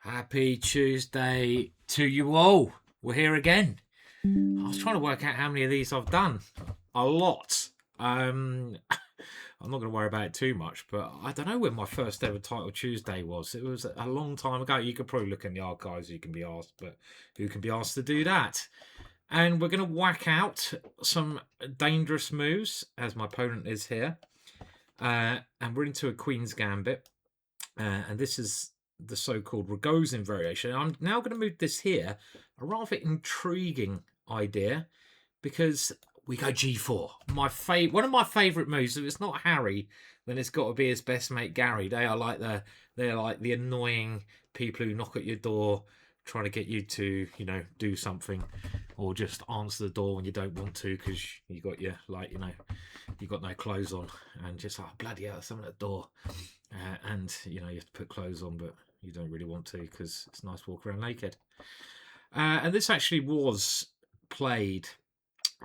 Happy Tuesday to you all. We're here again. I was trying to work out how many of these I've done. A lot. I'm not going to worry about it too much, but I don't know when my first ever Title Tuesday was. It was a long time ago. You could probably look in the archives. You can be asked, but who can be asked to do that? And we're going to whack out some dangerous moves, as my opponent is here. And we're into a Queen's Gambit. And this is the so-called Ragozin variation. I'm now going to move this here. A rather intriguing idea because we go G4. One of my favourite moves. If it's not Harry, then it's got to be his best mate Gary. They're like the annoying people who knock at your door, trying to get you to do something, or just answer the door when you don't want to because you got you got no clothes on, and just bloody hell, someone at the door, and you have to put clothes on, but you don't really want to because it's nice to walk around naked. And this actually was played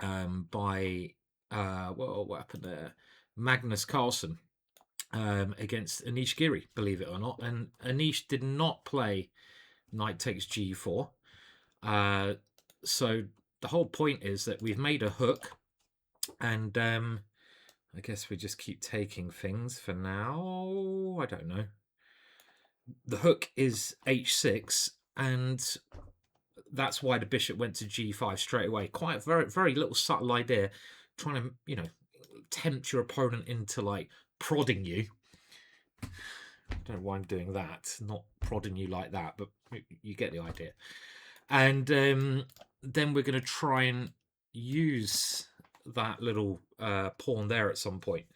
by what happened there? Magnus Carlsen against Indjic, believe it or not, and Anish did not play knight takes G4. So the whole point is that we've made a hook, and I guess we just keep taking things for now. I don't know. The hook is H6, and that's why the bishop went to G5 straight away. Quite a very, very little subtle idea, trying to, tempt your opponent into prodding you. I don't know why I'm doing that, not prodding you like that, but you get the idea. And then we're going to try and use that little pawn there at some point.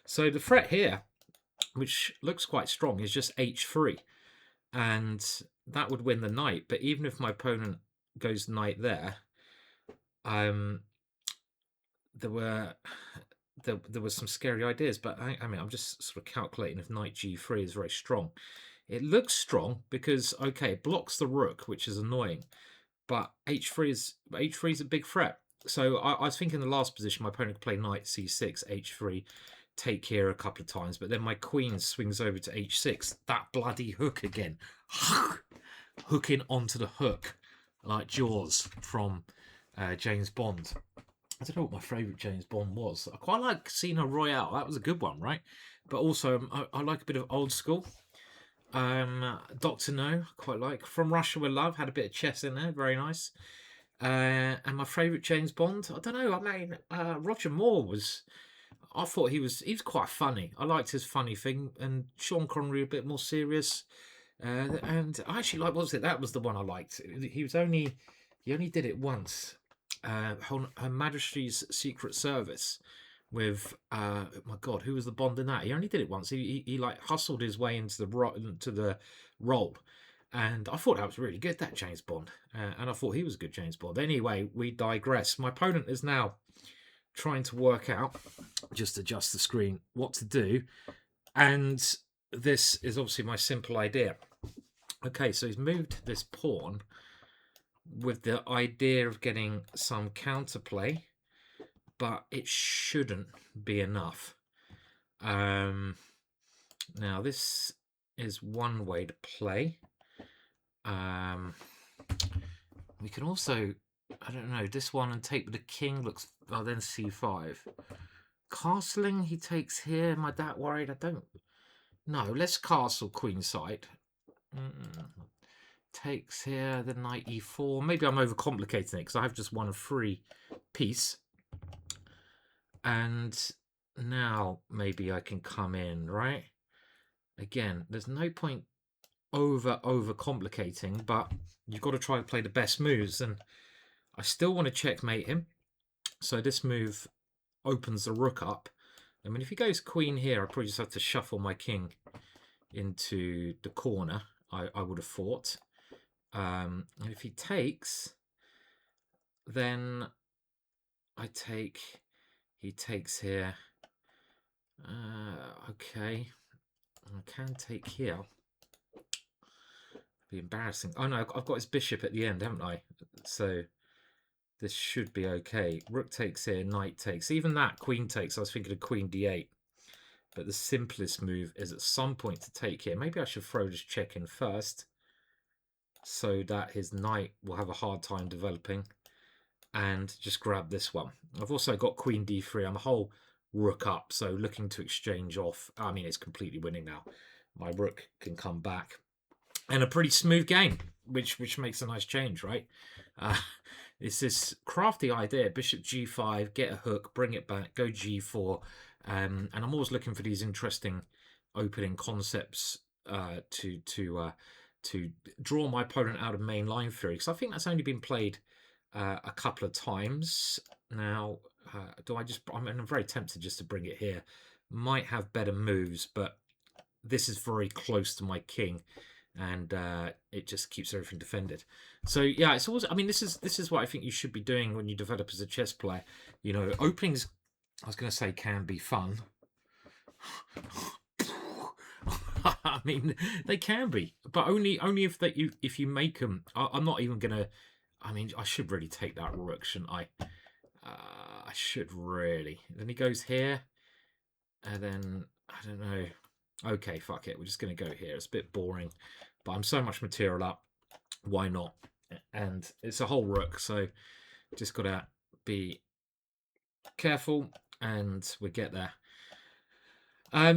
So the threat here, which looks quite strong, is just H3. And that would win the knight. But even if my opponent goes knight there, there was some scary ideas. But I mean, I'm just sort of calculating if knight G3 is very strong. It looks strong because, okay, it blocks the rook, which is annoying. But H3 is a big threat. So I was thinking in the last position, my opponent could play knight C6, H3, take here a couple of times, but then my queen swings over to H6. That bloody hook again. Hooking onto the hook like Jaws from James Bond. I don't know what my favourite James Bond was. I quite like Casino Royale. That was a good one, right? But also, I like a bit of old school. Dr. No, quite like. From Russia with Love, had a bit of chess in there, very nice. And my favourite James Bond, I don't know, I mean, Roger Moore I thought he was quite funny. I liked his funny thing, and Sean Connery a bit more serious. And I actually what was it? That was the one I liked. He only did it once. Her Majesty's Secret Service with my God, who was the Bond in that? He only did it once. He hustled his way into the role, and I thought that was really good, that James Bond, and I thought he was a good James Bond. Anyway, we digress. My opponent is now trying to work out, just adjust the screen, what to do, and this is obviously my simple idea. Okay, so he's moved this pawn with the idea of getting some counterplay, but it shouldn't be enough. Now this is one way to play. We can also, I don't know, this one and take with the king looks, then C5. Castling, he takes here. Am I that worried? I don't. No, let's castle queenside. Takes here, the knight E4. Maybe I'm overcomplicating it because I have just won a free piece. And now maybe I can come in, right? Again, there's no point over complicating, but you've got to try to play the best moves, and I still want to checkmate him. So this move opens the rook up. I mean, if he goes queen here, I probably just have to shuffle my king into the corner, I would have thought. And if he takes, then I take, he takes here. Okay, I can take here. Be embarrassing. Oh no, I've got his bishop at the end, haven't I? So this should be okay. Rook takes here, knight takes. Even that, queen takes. I was thinking of queen d8. But the simplest move is at some point to take here. Maybe I should throw this check in first. so that his knight will have a hard time developing, and just grab this one. I've also got queen d3. I'm a whole rook up, so looking to exchange off. I mean, it's completely winning now. My rook can come back, and a pretty smooth game, which makes a nice change, right? It's this crafty idea: bishop g5, get a hook, bring it back, go g4, and I'm always looking for these interesting opening concepts to draw my opponent out of main line theory, because I think that's only been played a couple of times now. I'm very tempted just to bring it here. Might have better moves, but this is very close to my king, and it just keeps everything defended. So yeah, it's always. I mean, this is what I think you should be doing when you develop as a chess player. You know, openings, I was going to say, can be fun. I mean, they can be, but only if you make them. I'm not even gonna. I mean, I should really take that rook, shouldn't I? I should really. Then he goes here, and then I don't know. Okay, fuck it. We're just gonna go here. It's a bit boring, but I'm so much material up. Why not? And it's a whole rook, so just gotta be careful, and we get there.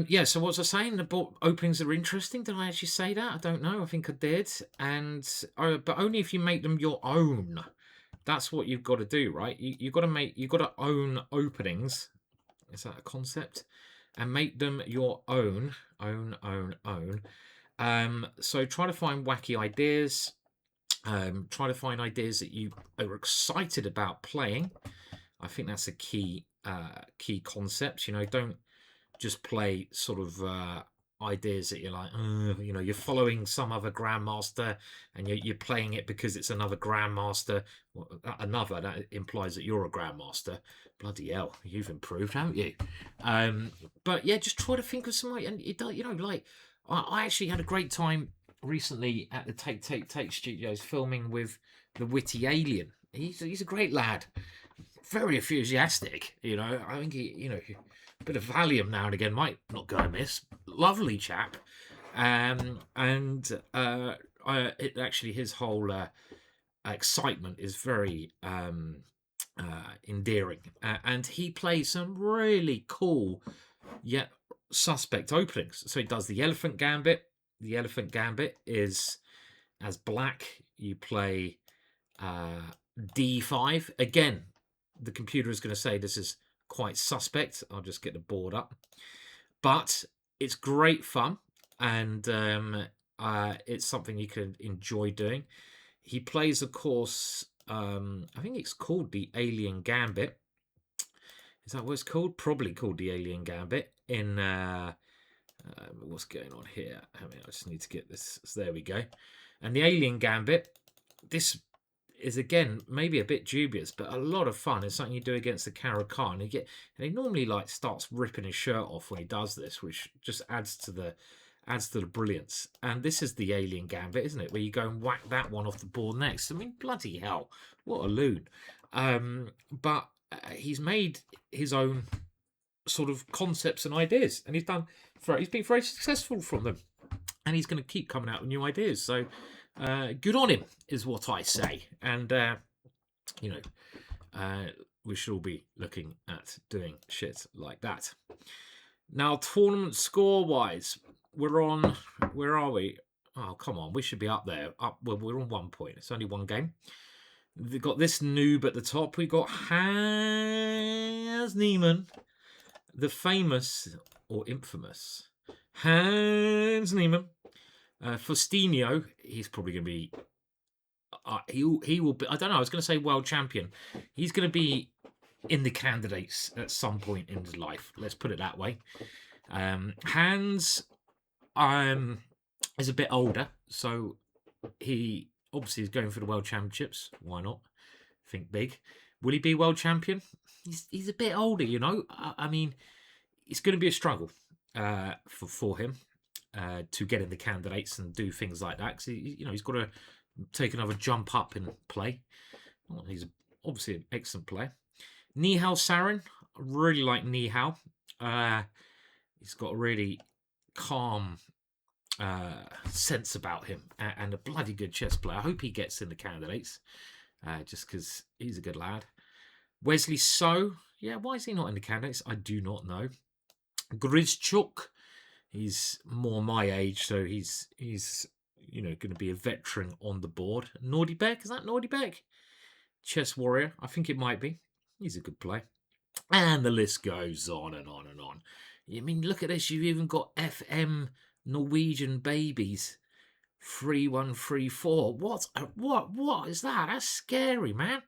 Yeah, so what was I saying? The openings are interesting. Did I actually say that? I don't know. I think I did. And but only if you make them your own. That's what you've got to do, right? You've got to own openings. Is that a concept? And make them your own. Own. So try to find wacky ideas. Try to find ideas that you are excited about playing. I think that's a key concept. You know, don't just play sort of ideas that you're like, you know, you're following some other grandmaster and you're playing it because it's another grandmaster. Well, that implies that you're a grandmaster. Bloody hell, you've improved, haven't you? But yeah, just try to think of some, and you know, like I actually had a great time recently at the Take Studios filming with the Witty Alien. He's a great lad, very enthusiastic. You know, I think he, you know, a bit of Valium now and again might not go amiss. Lovely chap, actually his whole excitement is very endearing, and he plays some really cool yet suspect openings. So he does the Elephant Gambit. The Elephant Gambit is as black. You play d5 again. The computer is going to say this is quite suspect. I'll just get the board up, but it's great fun, and it's something you can enjoy doing. He plays, of course, I think it's called the Alien Gambit. Is that what it's called? Probably called the Alien Gambit. In what's going on here? I mean, I just need to get this. So there we go. And the Alien Gambit. This is again maybe a bit dubious, but a lot of fun. It's something you do against the Caro-Kann. And he normally like starts ripping his shirt off when he does this, which just adds to the brilliance. And this is the Alien Gambit, isn't it? Where you go and whack that one off the board next. I mean, bloody hell, what a loon! But he's made his own sort of concepts and ideas, and he's been very successful from them, and he's going to keep coming out with new ideas. So good on him is what I say. And you know, we should all be looking at doing shit like that. Now, tournament score wise, we're on, where are we? Oh, come on, we should be up there. Well, we're on 1 point. It's only one game. They've got this noob at the top. We got Hans Niemann, the famous or infamous Hans Niemann. Faustino, he's probably going to be. He will be. I don't know. I was going to say world champion. He's going to be in the candidates at some point in his life. Let's put it that way. Hans is a bit older, so he obviously is going for the world championships. Why not? Think big. Will he be world champion? He's a bit older, you know. I mean, it's going to be a struggle for him to get in the candidates and do things like that. Because he's got to take another jump up in play. Well, he's obviously an excellent player. Nihal Sarin, I really like Nihal. He's got a really calm sense about him and a bloody good chess player. I hope he gets in the candidates, just because he's a good lad. Wesley So, yeah, why is he not in the candidates? I do not know. Grizchuk, he's more my age, so he's going to be a veteran on the board. Nordy Beck, is that Nordy Beck? Chess warrior, I think it might be. He's a good player. And the list goes on and on and on. I mean, look at this. You've even got FM Norwegian babies. 3134. What is that? That's scary, man.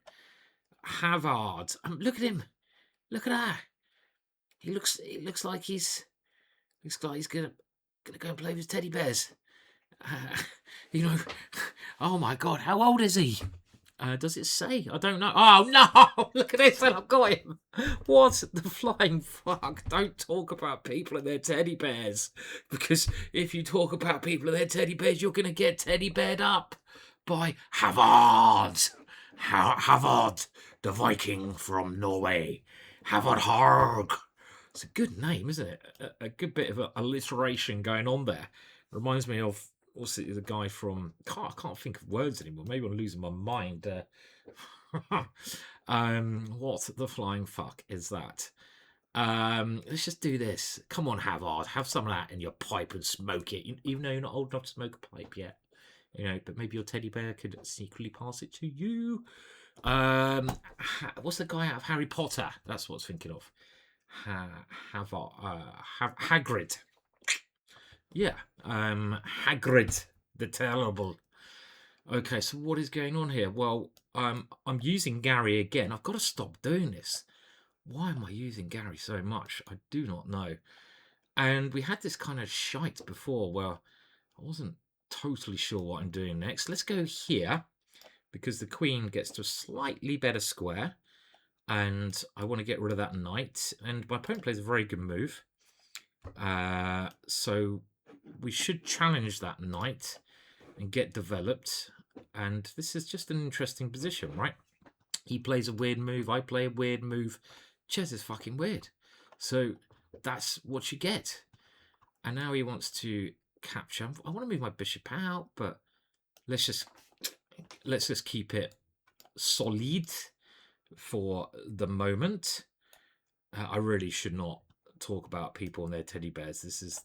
Havard. Look at him. Look at that. He looks like he's gonna go and play with his teddy bears. Oh my God, how old is he? Does it say? I don't know. Oh no! Look at this, and I've got him. What the flying fuck? Don't talk about people and their teddy bears, because if you talk about people and their teddy bears, you're gonna get teddy beared up by Havard. Havard, the Viking from Norway. Havard Haug. It's a good name, isn't it? A good bit of alliteration going on there. Reminds me of also the guy from I can't think of words anymore. Maybe I'm losing my mind. What the flying fuck is that? Let's just do this. Come on, Havard, have some of that in your pipe and smoke it. Even though you're not old enough to smoke a pipe yet, but maybe your teddy bear could secretly pass it to you. What's the guy out of Harry Potter? That's what I was thinking of. Hagrid. Yeah, Hagrid the Terrible. Okay, so what is going on here? Well, I'm using Gary again. I've got to stop doing this. Why am I using Gary so much? I do not know. And we had this kind of shite before where I wasn't totally sure what I'm doing next. Let's go here, because the queen gets to a slightly better square. And I want to get rid of that knight. And my opponent plays a very good move. So we should challenge that knight and get developed. And this is just an interesting position, right? He plays a weird move. I play a weird move. Chess is fucking weird. So that's what you get. And now he wants to capture. I want to move my bishop out, but let's just keep it solid for the moment. I really should not talk about people and their teddy bears.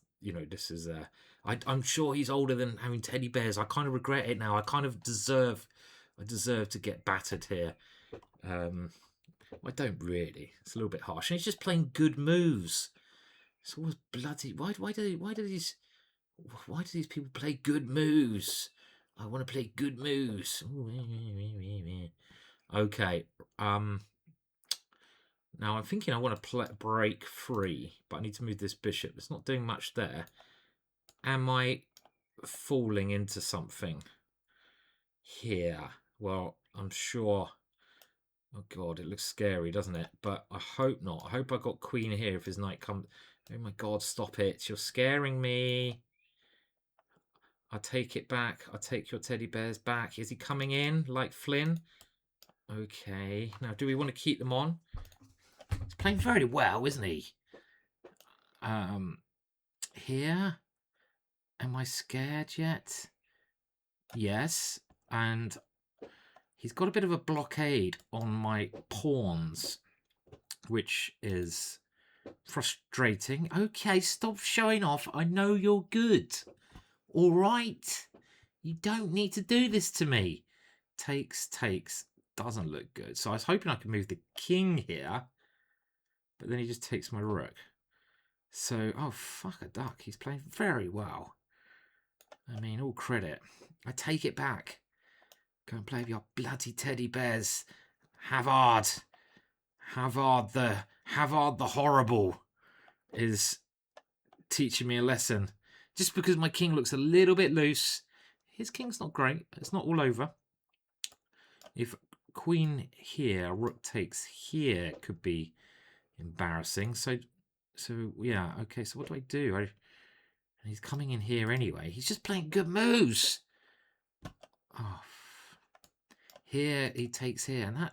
I'm sure he's older than having teddy bears. I kind of regret it now. I kind of deserve to get battered here. I don't really. It's a little bit harsh. And he's just playing good moves. It's always bloody. Why do these people play good moves? I want to play good moves. Okay. Now I'm thinking I want to break free, but I need to move this bishop. It's not doing much there. Am I falling into something here? Well, I'm sure. Oh God, it looks scary, doesn't it? But I hope not. I hope I got queen here if his knight comes. Oh my God, stop it. You're scaring me. I take it back. I take your teddy bears back. Is he coming in like Flynn? Okay. Now, do we want to keep them on? He's playing very well, isn't he? Here. Am I scared yet? Yes. And he's got a bit of a blockade on my pawns, which is frustrating. Okay, stop showing off. I know you're good. All right. You don't need to do this to me. Takes. Doesn't look good. So I was hoping I could move the king here, but then he just takes my rook. So, oh, fuck a duck. He's playing very well. I mean, all credit. I take it back. Go and play with your bloody teddy bears. Havard the horrible is teaching me a lesson. Just because my king looks a little bit loose. His king's not great. It's not all over. If queen here, rook takes here, could be embarrassing. So yeah, okay, so what do I do? He's coming in here anyway. He's just playing good moves. Oh, here he takes here, and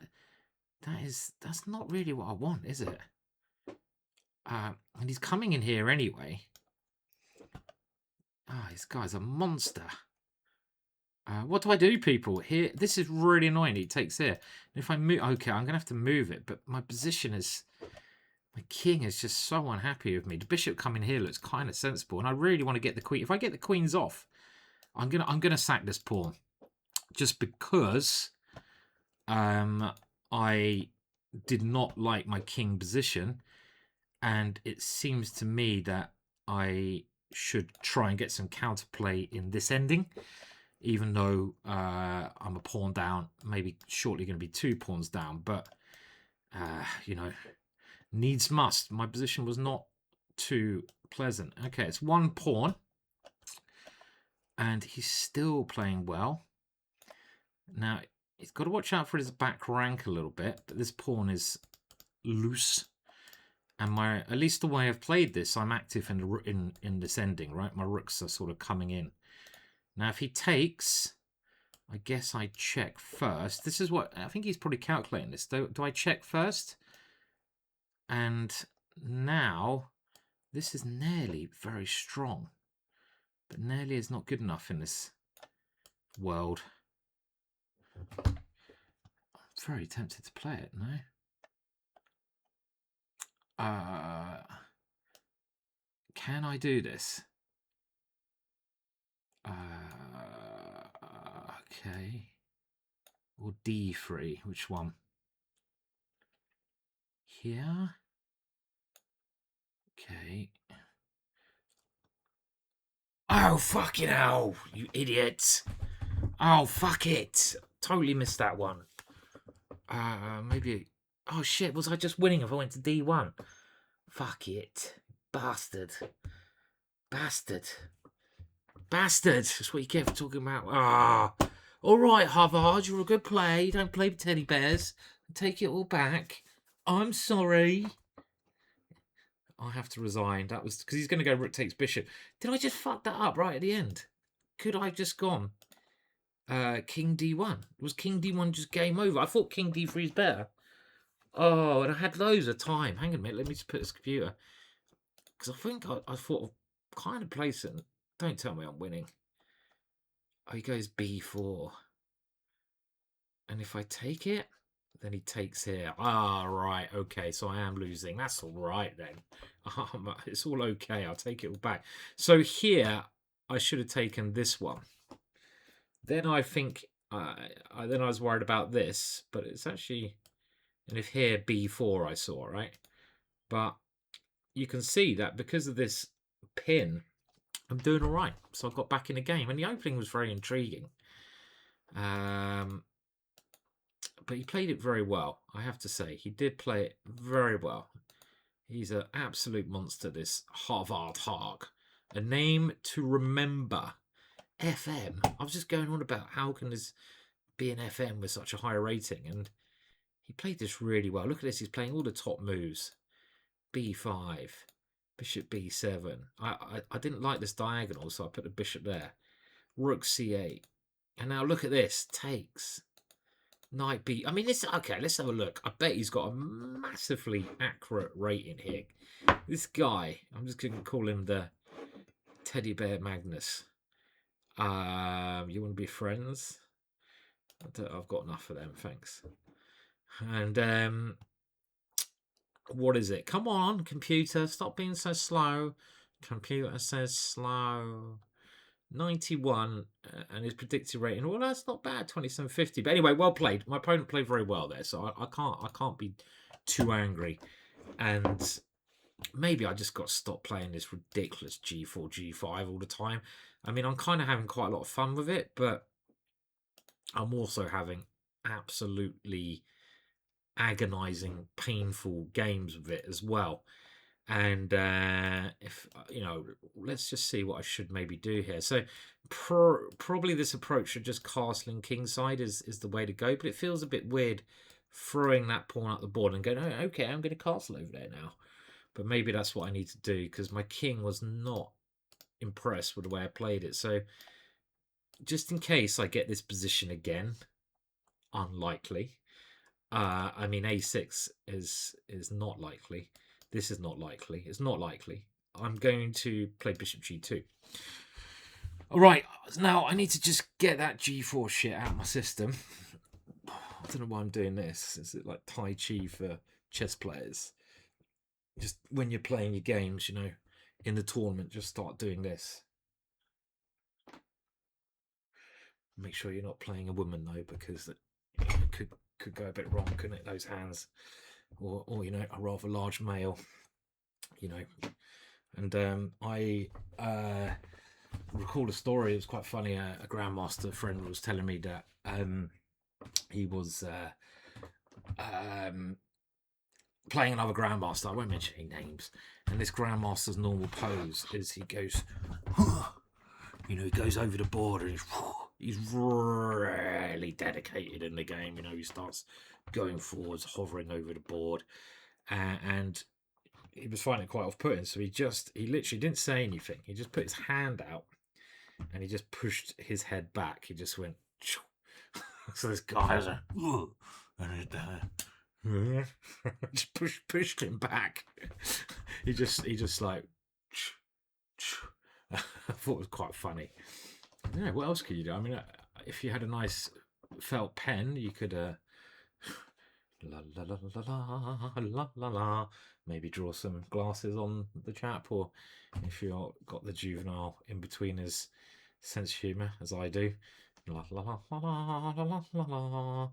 that's not really what I want, is it? And he's coming in here anyway. Ah, this guy's a monster. What do I do, people? Here, this is really annoying. He takes here. And if I move, okay, I'm gonna have to move it. But my position is, my king is just so unhappy with me. The bishop coming here looks kind of sensible, and I really want to get the queen. If I get the queens off, I'm gonna sack this pawn, just because I did not like my king position, and it seems to me that I should try and get some counterplay in this ending. Even though I'm a pawn down, maybe shortly going to be 2 pawns down, but you know, needs must. My position was not too pleasant. Okay, it's 1 pawn, and he's still playing well. Now he's got to watch out for his back rank a little bit, but this pawn is loose, and at least the way I've played this, I'm active in this ending, right? My rooks are sort of coming in. Now if he takes, I guess I check first. This is what I think he's probably calculating this. Do I check first? And now this is nearly very strong, but nearly is not good enough in this world. I'm very tempted to play it. No. Can I do this? Okay. Or D3, which one? Here? Okay. Oh, fucking hell, you idiot. Oh, fuck it. Totally missed that one. Maybe... Oh, shit, was I just winning if I went to D1? Fuck it. Bastard. Bastard. Bastard. That's what you get for talking about... Ah. All right, Havard, you're a good player. You don't play with teddy bears. Take it all back. I'm sorry. I have to resign. That was because he's going to go rook takes bishop. Did I just fuck that up right at the end? Could I have just gone king d1? Was king d1 just game over? I thought king d3 is better. Oh, and I had loads of time. Hang on a minute. Let me just put this computer. Because I think I thought of kind of placing. Don't tell me I'm winning. Oh, he goes b4. And if I take it, then he takes here. Ah, right. Okay, so I am losing. That's all right then. It's all okay. I'll take it all back. So here, I should have taken this one. Then I think, then I was worried about this, but it's actually, and if here b4 I saw, right? But you can see that because of this pin, I'm doing all right. So I got back in the game, and the opening was very intriguing. But he played it very well, I have to say. He did play it very well. He's an absolute monster, this Havard Haug. A name to remember. FM. I was just going on about how can this be an FM with such a high rating, and he played this really well. Look at this. He's playing all the top moves. B5. Bishop B7. I didn't like this diagonal, so I put the bishop there. Rook C8. And now look at this. Takes. Knight B. I mean, this. Okay, let's have a look. I bet he's got a massively accurate rating here. This guy, I'm just going to call him the Teddy Bear Magnus. You want to be friends? I've got enough of them, thanks. And what is it? Come on, computer, stop being so slow. Computer says slow. 91 and his predicted rating. Well, that's not bad, 2750. But anyway, well played. My opponent played very well there, so I can't be too angry. And maybe I just got to stop playing this ridiculous G4, G5 all the time. I mean, I'm kind of having quite a lot of fun with it, but I'm also having absolutely agonizing, painful games with it as well. And if let's just see what I should maybe do here. So probably this approach of just castling kingside is the way to go, but it feels a bit weird throwing that pawn up the board and going, oh, okay, I'm going to castle over there now. But maybe that's what I need to do, because my king was not impressed with the way I played it. So just in case I get this position again, unlikely. I mean, a6 is not likely. This is not likely. It's not likely. I'm going to play bishop g2. All right, now I need to just get that G4 shit out of my system. I don't know why I'm doing this. Is it like Tai Chi for chess players? Just when you're playing your games, you know, in the tournament, just start doing this. Make sure you're not playing a woman though, because it could go a bit wrong, couldn't it? Those hands, or you know, a rather large male, you know. And I recall a story. It was quite funny. A Grandmaster friend was telling me that he was playing another Grandmaster. I won't mention any names. And this Grandmaster's normal pose is he goes, you know, he goes over the board and he's really dedicated in the game. You know, he starts going forwards, hovering over the board, and he was finding it quite off-putting. So he literally didn't say anything. He just put his hand out and he just pushed his head back. He just went. So this guy was like, and just pushed him back. He just like. I thought it was quite funny. Yeah, what else could you do? I mean, if you had a nice felt pen, you could la la la la la la la la. Maybe draw some glasses on the chap, or if you've got the juvenile in between his sense of humour, as I do, la la la la la la la la.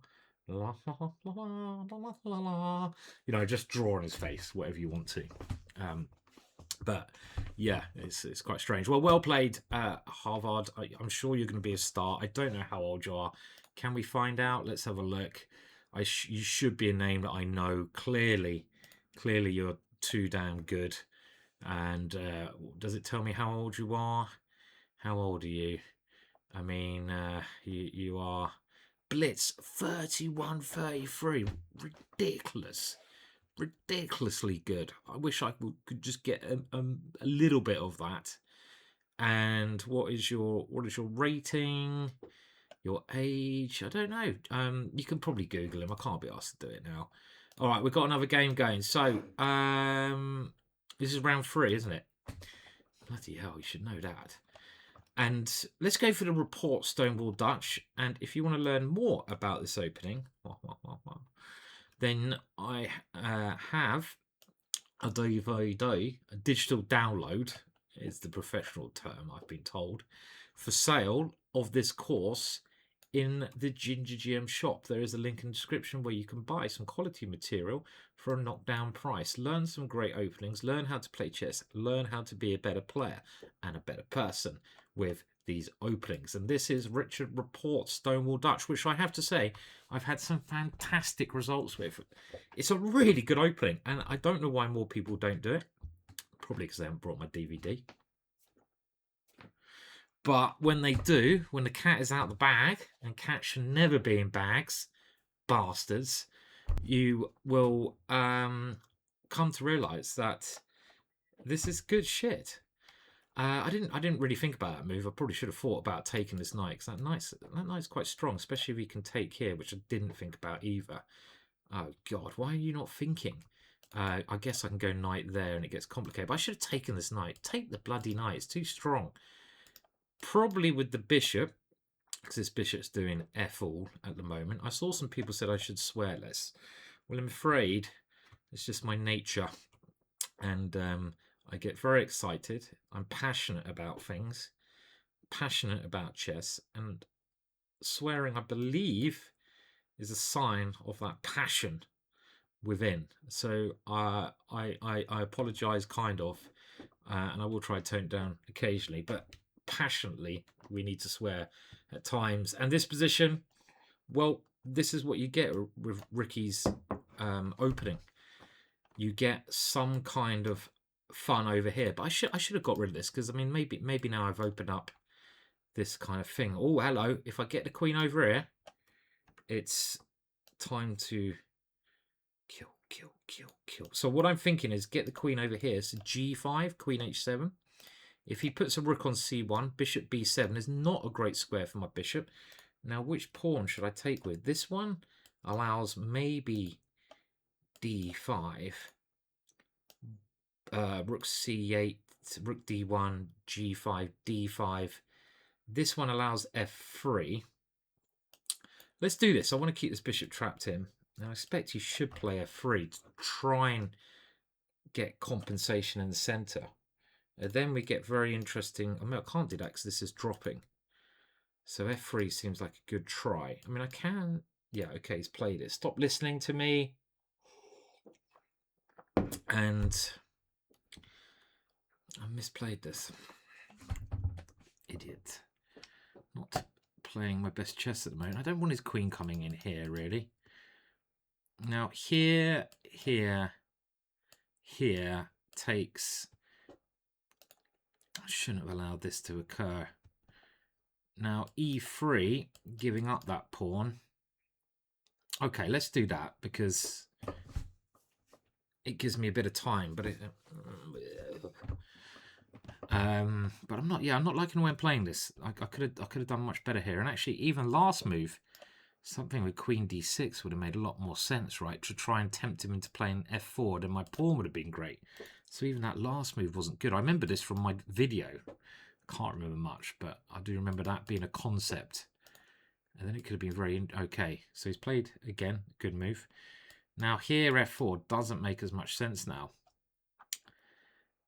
La, la, la, la, la, la, la. You know, just draw on his face, whatever you want to. But yeah, it's quite strange. Well played, Havard. I'm sure you're going to be a star. I don't know how old you are. Can we find out? Let's have a look. You should be a name that I know. Clearly you're too damn good. And does it tell me how old you are? How old are you? I mean, you are Blitz 31-33. Ridiculously good. I wish I could just get a little bit of that. And what is your rating? Your age? I don't know. You can probably Google him. I can't be asked to do it now. All right, we've got another game going. So this is round 3, isn't it? Bloody hell, you should know that. And let's go for the Rapport Stonewall Dutch. And if you want to learn more about this opening, then I have a DVD, a digital download is the professional term I've been told, for sale of this course in the GingerGM shop. There is a link in the description where you can buy some quality material for a knockdown price. Learn some great openings, learn how to play chess, learn how to be a better player and a better person with these openings. And this is Richard Rapport's Stonewall Dutch, which I have to say I've had some fantastic results with. It's a really good opening, and I don't know why more people don't do it. Probably because they haven't brought my DVD. But when they do, when the cat is out the bag, and cats should never be in bags, bastards, you will come to realise that this is good shit. I didn't really think about that move. I probably should have thought about taking this knight, because that knight's quite strong, especially if he can take here, which I didn't think about either. Oh God, why are you not thinking? I guess I can go knight there and it gets complicated. But I should have taken this knight. Take the bloody knight. It's too strong. Probably with the bishop, because this bishop's doing F all at the moment. I saw some people said I should swear less. Well, I'm afraid it's just my nature. And I get very excited. I'm passionate about things. Passionate about chess. And swearing, I believe, is a sign of that passion within. So I apologise, kind of, and I will try to tone it down occasionally, but passionately we need to swear at times. And this position, well, this is what you get with Ricky's opening. You get some kind of fun over here, but I should have got rid of this, because I mean maybe now I've opened up this kind of thing. Oh, hello, if I get the queen over here, it's time to kill. So what I'm thinking is get the queen over here. So g5, queen h7. If he puts a rook on c1, bishop b7 is not a great square for my bishop. Now, which pawn should I take with? This one allows maybe d5, rook c8, rook d1, g5, d5. This one allows f3. Let's do this. I want to keep this bishop trapped in. Now, I expect he should play f3 to try and get compensation in the center. And then we get very interesting. I mean, I can't do that because this is dropping. So f3 seems like a good try. I mean, I can... Yeah, okay, he's played it. Stop listening to me. And I misplayed this. Idiot. Not playing my best chess at the moment. I don't want his queen coming in here, really. Now, here takes... I shouldn't have allowed this to occur. Now, e3, giving up that pawn. Okay, let's do that because it gives me a bit of time. But I'm not. Yeah, I'm not liking the way I'm playing this. I could have done much better here. And actually, even last move, something with Queen d6 would have made a lot more sense, right? To try and tempt him into playing f4, then my pawn would have been great. So even that last move wasn't good. I remember this from my video. Can't remember much, but I do remember that being a concept. And then it could have been very... Okay, so he's played, again, good move. Now here, f4 doesn't make as much sense now.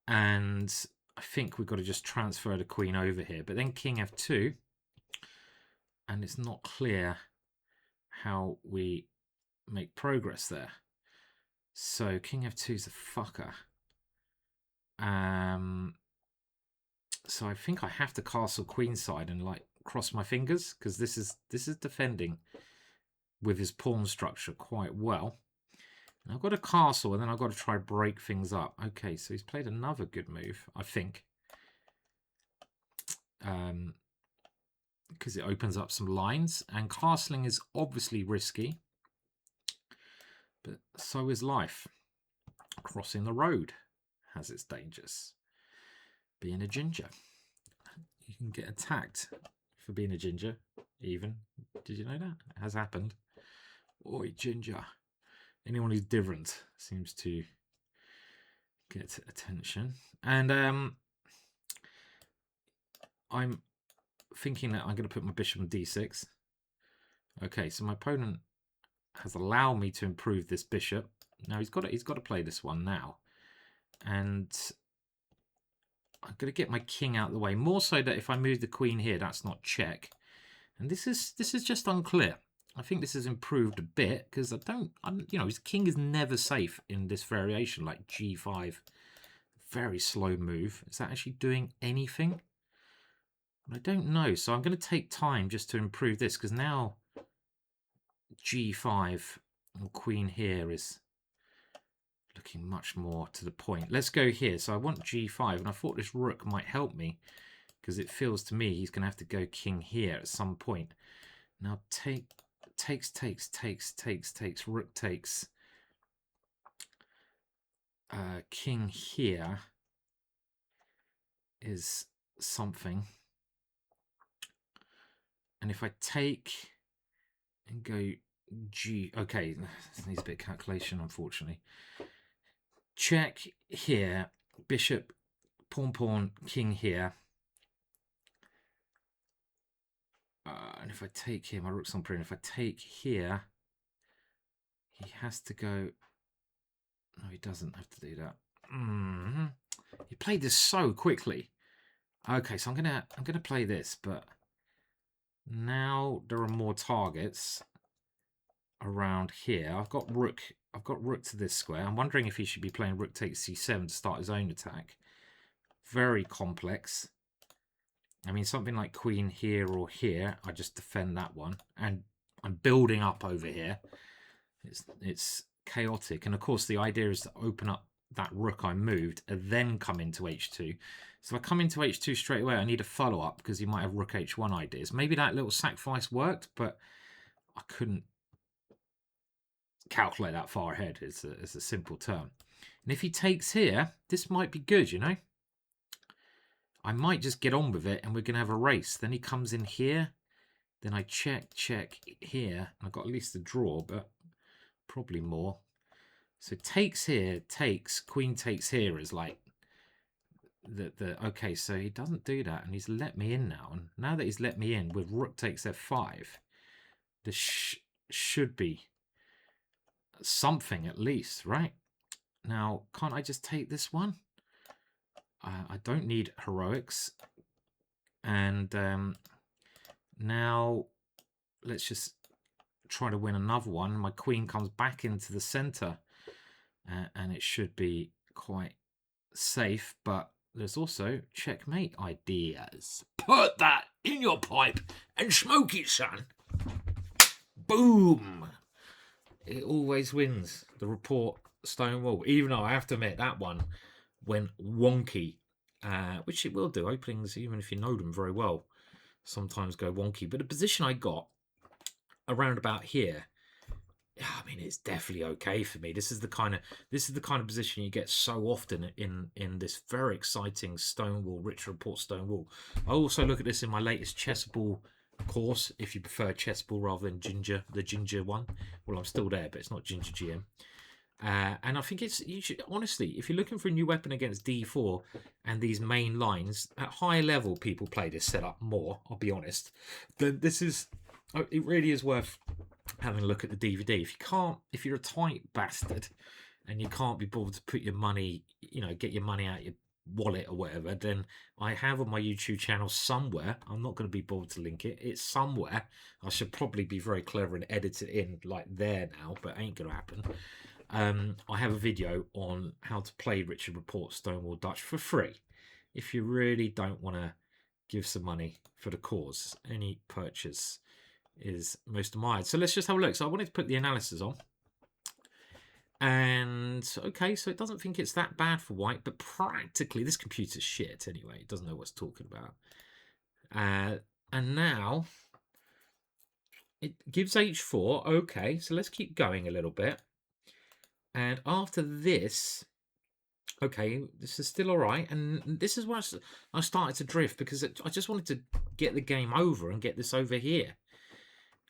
And I think we've got to just transfer the queen over here. But then king f2. And it's not clear how we make progress there. So king f2 is a fucker. So I think I have to castle queenside and like cross my fingers because this is defending with his pawn structure quite well. And I've got a castle and then I've got to try break things up. Okay, so he's played another good move, I think. Because it opens up some lines and castling is obviously risky. But so is life. Crossing the road has its dangers. Being a ginger. You can get attacked for being a ginger, even. Did you know that? It has happened. Oi, ginger. Anyone who's different seems to get attention. And I'm thinking that I'm going to put my bishop on d6. Okay, so my opponent has allowed me to improve this bishop. Now he's got to play this one now. And I'm going to get my king out of the way, more so that if I move the queen here, that's not check. And this is just unclear. I think this has improved a bit because you know, his king is never safe in this variation, like g5. Very slow move. Is that actually doing anything? I don't know. So I'm going to take time just to improve this because now g5 and queen here is looking much more to the point. Let's go here. So I want g5, and I thought this rook might help me because it feels to me he's going to have to go king here at some point. Now takes, rook takes, king here is something. And if I take and go g, okay, this needs a bit of calculation, unfortunately. Check here, bishop, pawn, king here. And if I take here, my rook's on print. If I take here, he has to go. No, he doesn't have to do that. He played this so quickly. Okay, so I'm gonna play this, but now there are more targets around here. I've got rook to this square. I'm wondering if he should be playing rook takes c7 to start his own attack. Very complex. I mean, something like queen here or here, I just defend that one. And I'm building up over here. It's chaotic. And of course, the idea is to open up that rook I moved and then come into h2. So if I come into h2 straight away, I need a follow-up because he might have rook h1 ideas. Maybe that little sacrifice worked, but I couldn't calculate that far ahead. It's a simple term. And if he takes here, this might be good, you know? I might just get on with it and we're going to have a race. Then he comes in here. Then I check here. I've got at least a draw, but probably more. So takes here, takes, queen takes here is like okay, so he doesn't do that, and he's let me in now. And now that he's let me in with rook takes f5, this should be something at least, right? Now, can't I just take this one? I don't need heroics. And now let's just try to win another one. My queen comes back into the center, and it should be quite safe, but there's also checkmate ideas. Put that in your pipe and smoke it, son. Boom. It always wins. The Rapport Stonewall. Even though I have to admit that one went wonky, which it will do. Openings, even if you know them very well, sometimes go wonky. But the position I got around about here, I mean, it's definitely okay for me. This is the kind of position you get so often in this very exciting Stonewall, rich Rapport Stonewall. I also look at this in my latest chessball course, if you prefer chessball rather than the ginger one. Well, I'm still there, but it's not GingerGM. And I think you should honestly, if you're looking for a new weapon against d4 and these main lines at high level, people play this setup more. I'll be honest. Then it really is worth having a look at the DVD. If you're a tight bastard and you can't be bothered to put your money, get your money out your wallet or whatever, then I have on my YouTube channel somewhere. I'm not going to be bothered to link it. It's somewhere. I should probably be very clever and edit it in like there now, but ain't going to happen. I have a video on how to play Richard Rapport Stonewall Dutch for free. If you really don't want to give some money for the cause, any purchase is most admired. So let's just have a look. So I wanted to put the analysis on. And okay, so it doesn't think it's that bad for white, but practically this computer's shit anyway. It doesn't know what it's talking about. And now it gives h4. Okay, so let's keep going a little bit. And after this, okay, this is still all right. And this is where I started to drift, because I just wanted to get the game over and get this over here.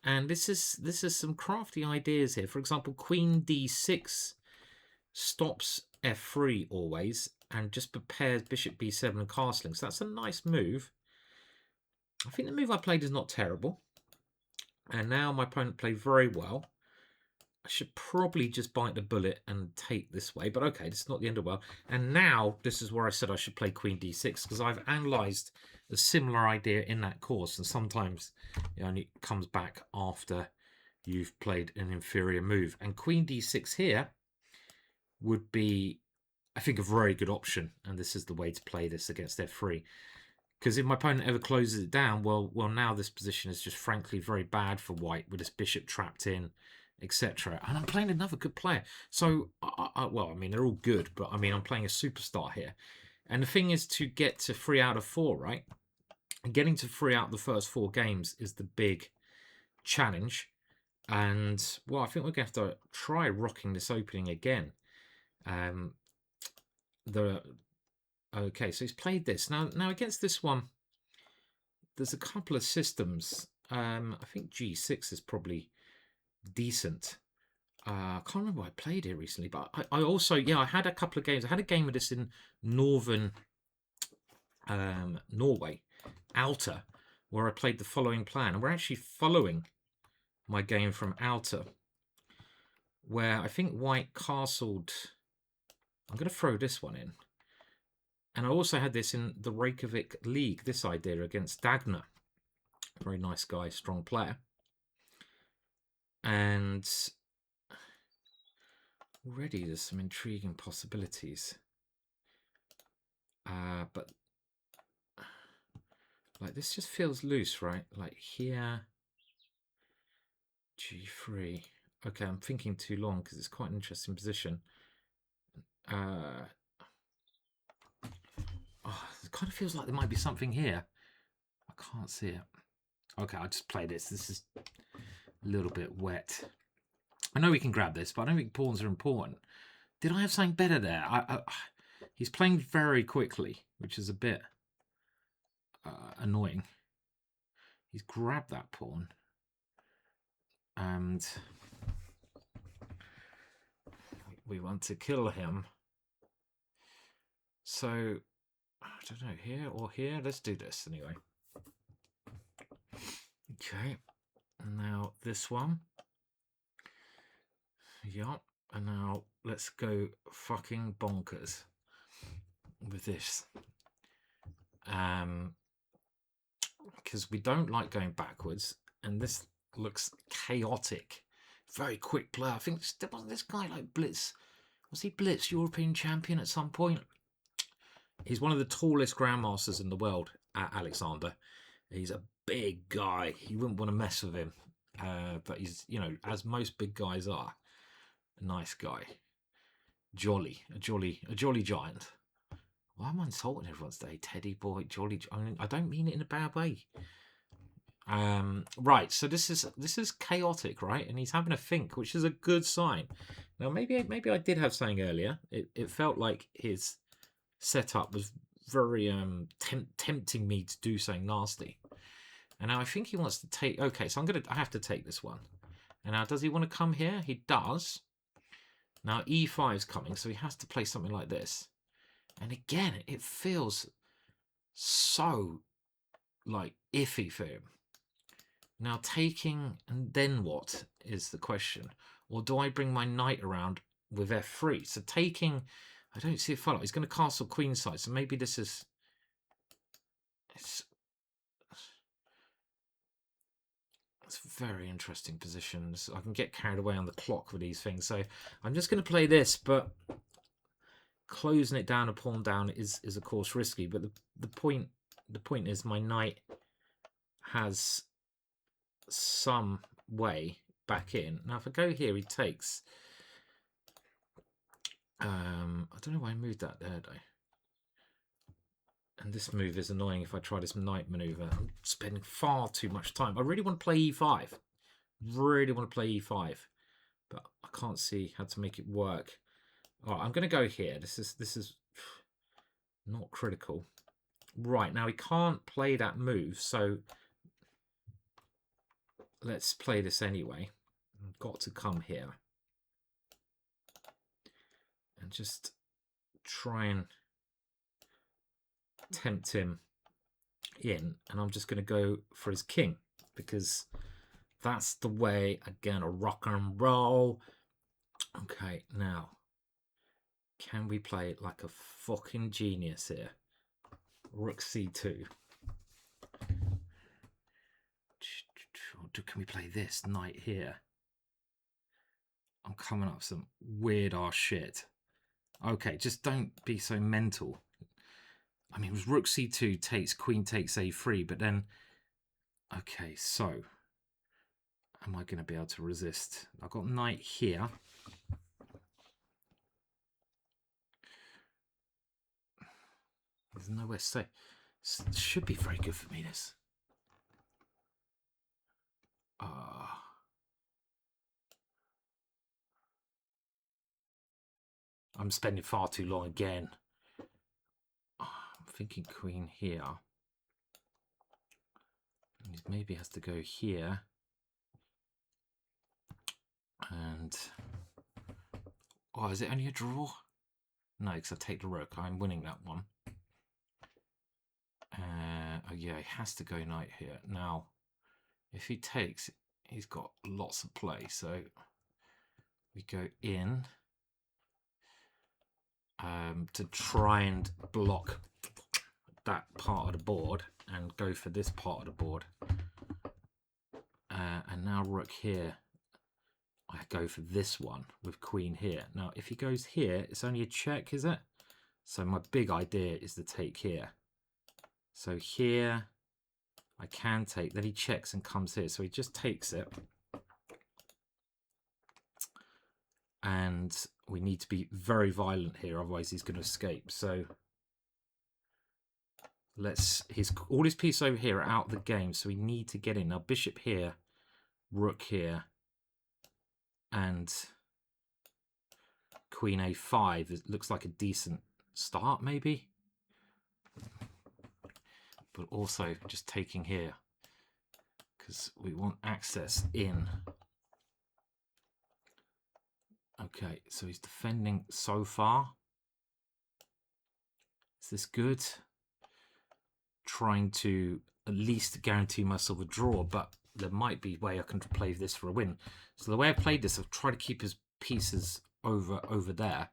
And this is some crafty ideas here. For example, Queen d6 stops f3 always and just prepares Bishop b7 and castling. So that's a nice move. I think the move I played is not terrible. And now my opponent played very well. I should probably just bite the bullet and take this way. But okay, this is not the end of the world. And now this is where I said I should play Queen d6, because I've analysed a similar idea in that course. And sometimes it only comes back after you've played an inferior move. And Queen d6 here would be, I think, a very good option. And this is the way to play this against f3. Because if my opponent ever closes it down, well, now this position is just frankly very bad for white with this bishop trapped in, etc. And I'm playing another good player. So, well, I mean, they're all good, but I mean, I'm playing a superstar here. And the thing is to get to 3 out of 4, right? And getting to 3 out of the first 4 games is the big challenge. And, well, I think we're going to have to try rocking this opening again. Okay, so he's played this. Now against this one, there's a couple of systems. I think G6 is probably decent. I can't remember what I played here recently, but I also, I had a couple of games. I had a game of this in northern Norway, Alta, where I played the following plan. And we're actually following my game from Alta, where I think white castled. I'm going to throw this one in. And I also had this in the Reykjavik League, this idea against Dagner. Very nice guy, strong player. And already there's some intriguing possibilities. But like this just feels loose, right? Like here, G3. Okay, I'm thinking too long because it's quite an interesting position. It kind of feels like there might be something here. I can't see it. Okay, I'll just play this. This is a little bit wet. I know we can grab this, but I don't think pawns are important. Did I have something better there? He's playing very quickly, which is a bit annoying. He's grabbed that pawn. And we want to kill him. So I don't know, here or here. Let's do this anyway. Okay, and now this one. Yup, and now let's go fucking bonkers with this. Because we don't like going backwards, and this looks chaotic. Very quick play. I think wasn't this guy like Blitz? Was he Blitz European champion at some point? He's one of the tallest grandmasters in the world, Aleksandar. He's a big guy. You wouldn't want to mess with him. But he's, you know, as most big guys are, a nice guy. A jolly giant. Why am I insulting everyone today? Teddy boy, jolly. I mean, I don't mean it in a bad way. Right. So this is chaotic, right? And he's having a think, which is a good sign. Now, maybe I did have something earlier. It felt like his setup was very tempting me to do something nasty. And now I think he wants to take. Okay, so I have to take this one. And now, does he want to come here? He does. Now E5 is coming, so he has to play something like this. And again, it feels so like iffy for him. Now taking, and then what is the question? Or do I bring my knight around with F3? So taking, I don't see it follow. He's going to castle queenside, so maybe this is. It's very interesting positions. I can get carried away on the clock with these things. So I'm just going to play this, but closing it down and pawn down is of course risky. But the point is my knight has some way back in. Now if I go here, he takes. I don't know why I moved that there though. And this move is annoying if I try this knight maneuver. I'm spending far too much time. I really want to play e5. Really want to play e5. But I can't see how to make it work. All right, I'm going to go here. This is not critical. Right, now he can't play that move. So let's play this anyway. I've got to come here. And just try and tempt him in, and I'm just going to go for his king because that's the way. Again, a rock and roll. Okay, now can we play it like a fucking genius here? Rook c2. Can we play this knight here? I'm coming up with some weird ass shit. Okay, just don't be so mental. I mean, it was rook c2 takes, queen takes a3, but then, okay, so am I going to be able to resist? I've got knight here. There's nowhere to stay. This should be very good for me, this. I'm spending far too long again. I'm thinking queen here. Maybe has to go here. And oh, is it only a draw? No, because I take the rook. I'm winning that one. Oh yeah, he has to go knight here. Now, if he takes, he's got lots of play. So we go in to try and block that part of the board and go for this part of the board. And now rook here. I go for this one with queen here. Now, if he goes here, it's only a check, is it? So my big idea is to take here. So here, I can take. Then he checks and comes here. So he just takes it. And we need to be very violent here, otherwise he's going to escape. So let's. All his pieces over here are out of the game, so we need to get in. Now, bishop here, rook here, and queen a5. It looks like a decent start, maybe. But also just taking here because we want access in. Okay, so he's defending so far. Is this good? trying to at least guarantee myself a draw, but there might be a way I can play this for a win. So the way I played this, I've tried to keep his pieces over there,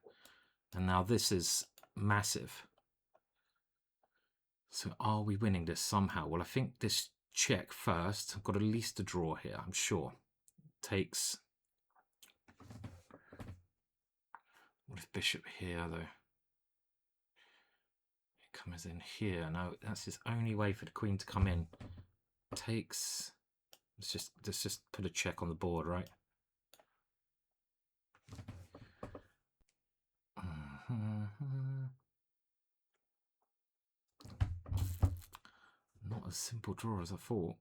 and now this is massive. So are we winning this somehow? Well, I think this check first. I've got at least a draw here, I'm sure. Takes. What if bishop here, though? It comes in here. No, that's his only way for the queen to come in. Takes. Let's just put a check on the board, right? Not as simple draw as I thought.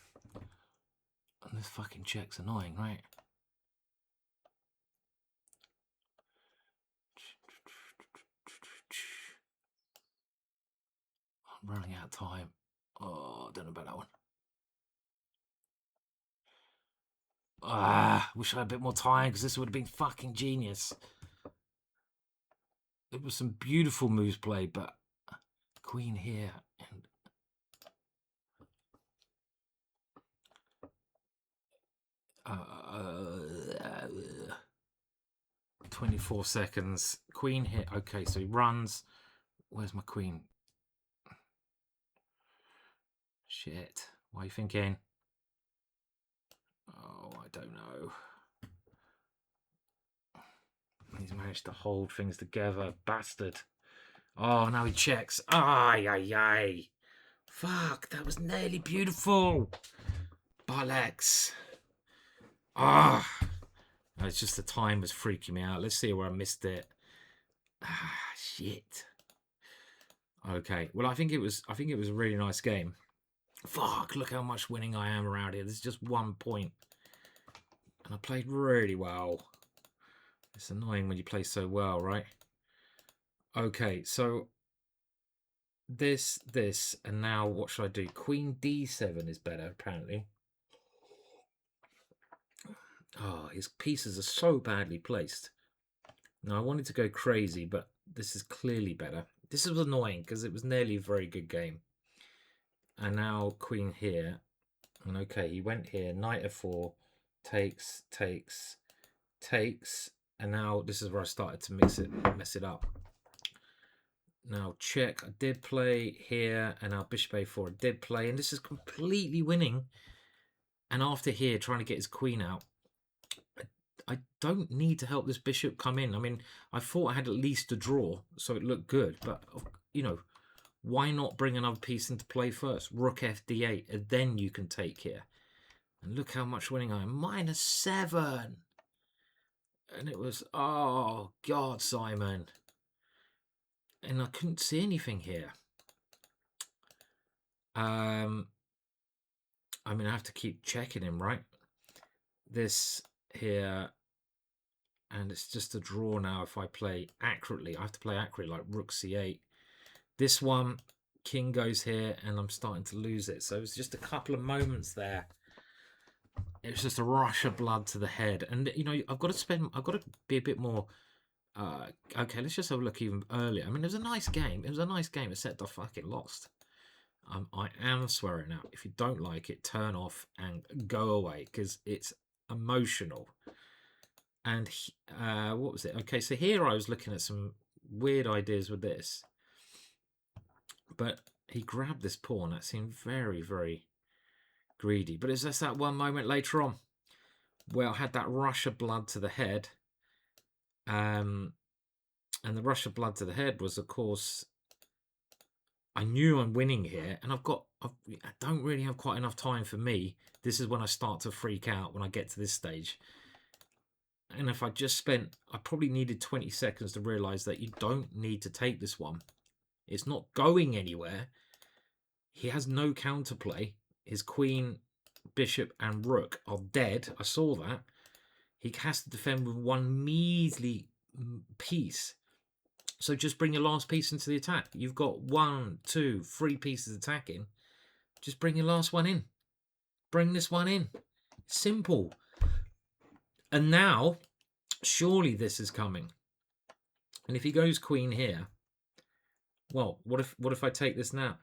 And this fucking check's annoying, right? I'm running out of time. Oh, I don't know about that one. Wish I had a bit more time, because this would have been fucking genius. There was some beautiful moves played, but queen here and 24 seconds. Queen here. Okay, so he runs. Where's my queen? Shit. What are you thinking? Oh, I don't know. He's managed to hold things together. Bastard. Oh, now he checks. Ay, ay, ay. Fuck, that was nearly beautiful. Bollocks. Ah. It's just the time was freaking me out. Let's see where I missed it. Ah, shit. Okay. Well, I think it was a really nice game. Fuck, look how much winning I am around here. This is just 1 point. And I played really well. It's annoying when you play so well, right? Okay, so this, and now what should I do? Queen d7 is better, apparently. Oh, his pieces are so badly placed. Now, I wanted to go crazy, but this is clearly better. This was annoying because it was nearly a very good game. And now queen here. And okay, he went here. Knight f4. Takes. And now this is where I started to mess it up. Now check. I did play here. And now bishop a4. I did play. And this is completely winning. And after here, trying to get his queen out. I don't need to help this bishop come in. I mean, I thought I had at least a draw, so it looked good. But, you know, why not bring another piece into play first? Rook f d8, and then you can take here. And look how much winning I am. -7. And it was, oh, God, Simon. And I couldn't see anything here. I mean, I have to keep checking him, right? This here... And it's just a draw now if I play accurately. I have to play accurately, like rook c8. This one, king goes here, and I'm starting to lose it. So it's just a couple of moments there. It was just a rush of blood to the head. And, you know, I've got to be a bit more... okay, let's just have a look even earlier. I mean, it was a nice game. It was a nice game, except I fucking lost. I am swearing now. If you don't like it, turn off and go away, because it's emotional. And what was it? Okay, so here I was looking at some weird ideas with this. But he grabbed this pawn. That seemed very, very greedy. But it's just that one moment later on where I had that rush of blood to the head. And the rush of blood to the head was, of course, I knew I'm winning here. And I don't really have quite enough time for me. This is when I start to freak out when I get to this stage. And if I probably needed 20 seconds to realize that you don't need to take this one. It's not going anywhere. He has no counterplay. His queen, bishop, and rook are dead. I saw that. He has to defend with one measly piece. So just bring your last piece into the attack. You've got 1, 2, 3 pieces attacking. Just bring your last one in. Bring this one in. Simple. And now, surely this is coming. And if he goes queen here, Well, what if I take this now?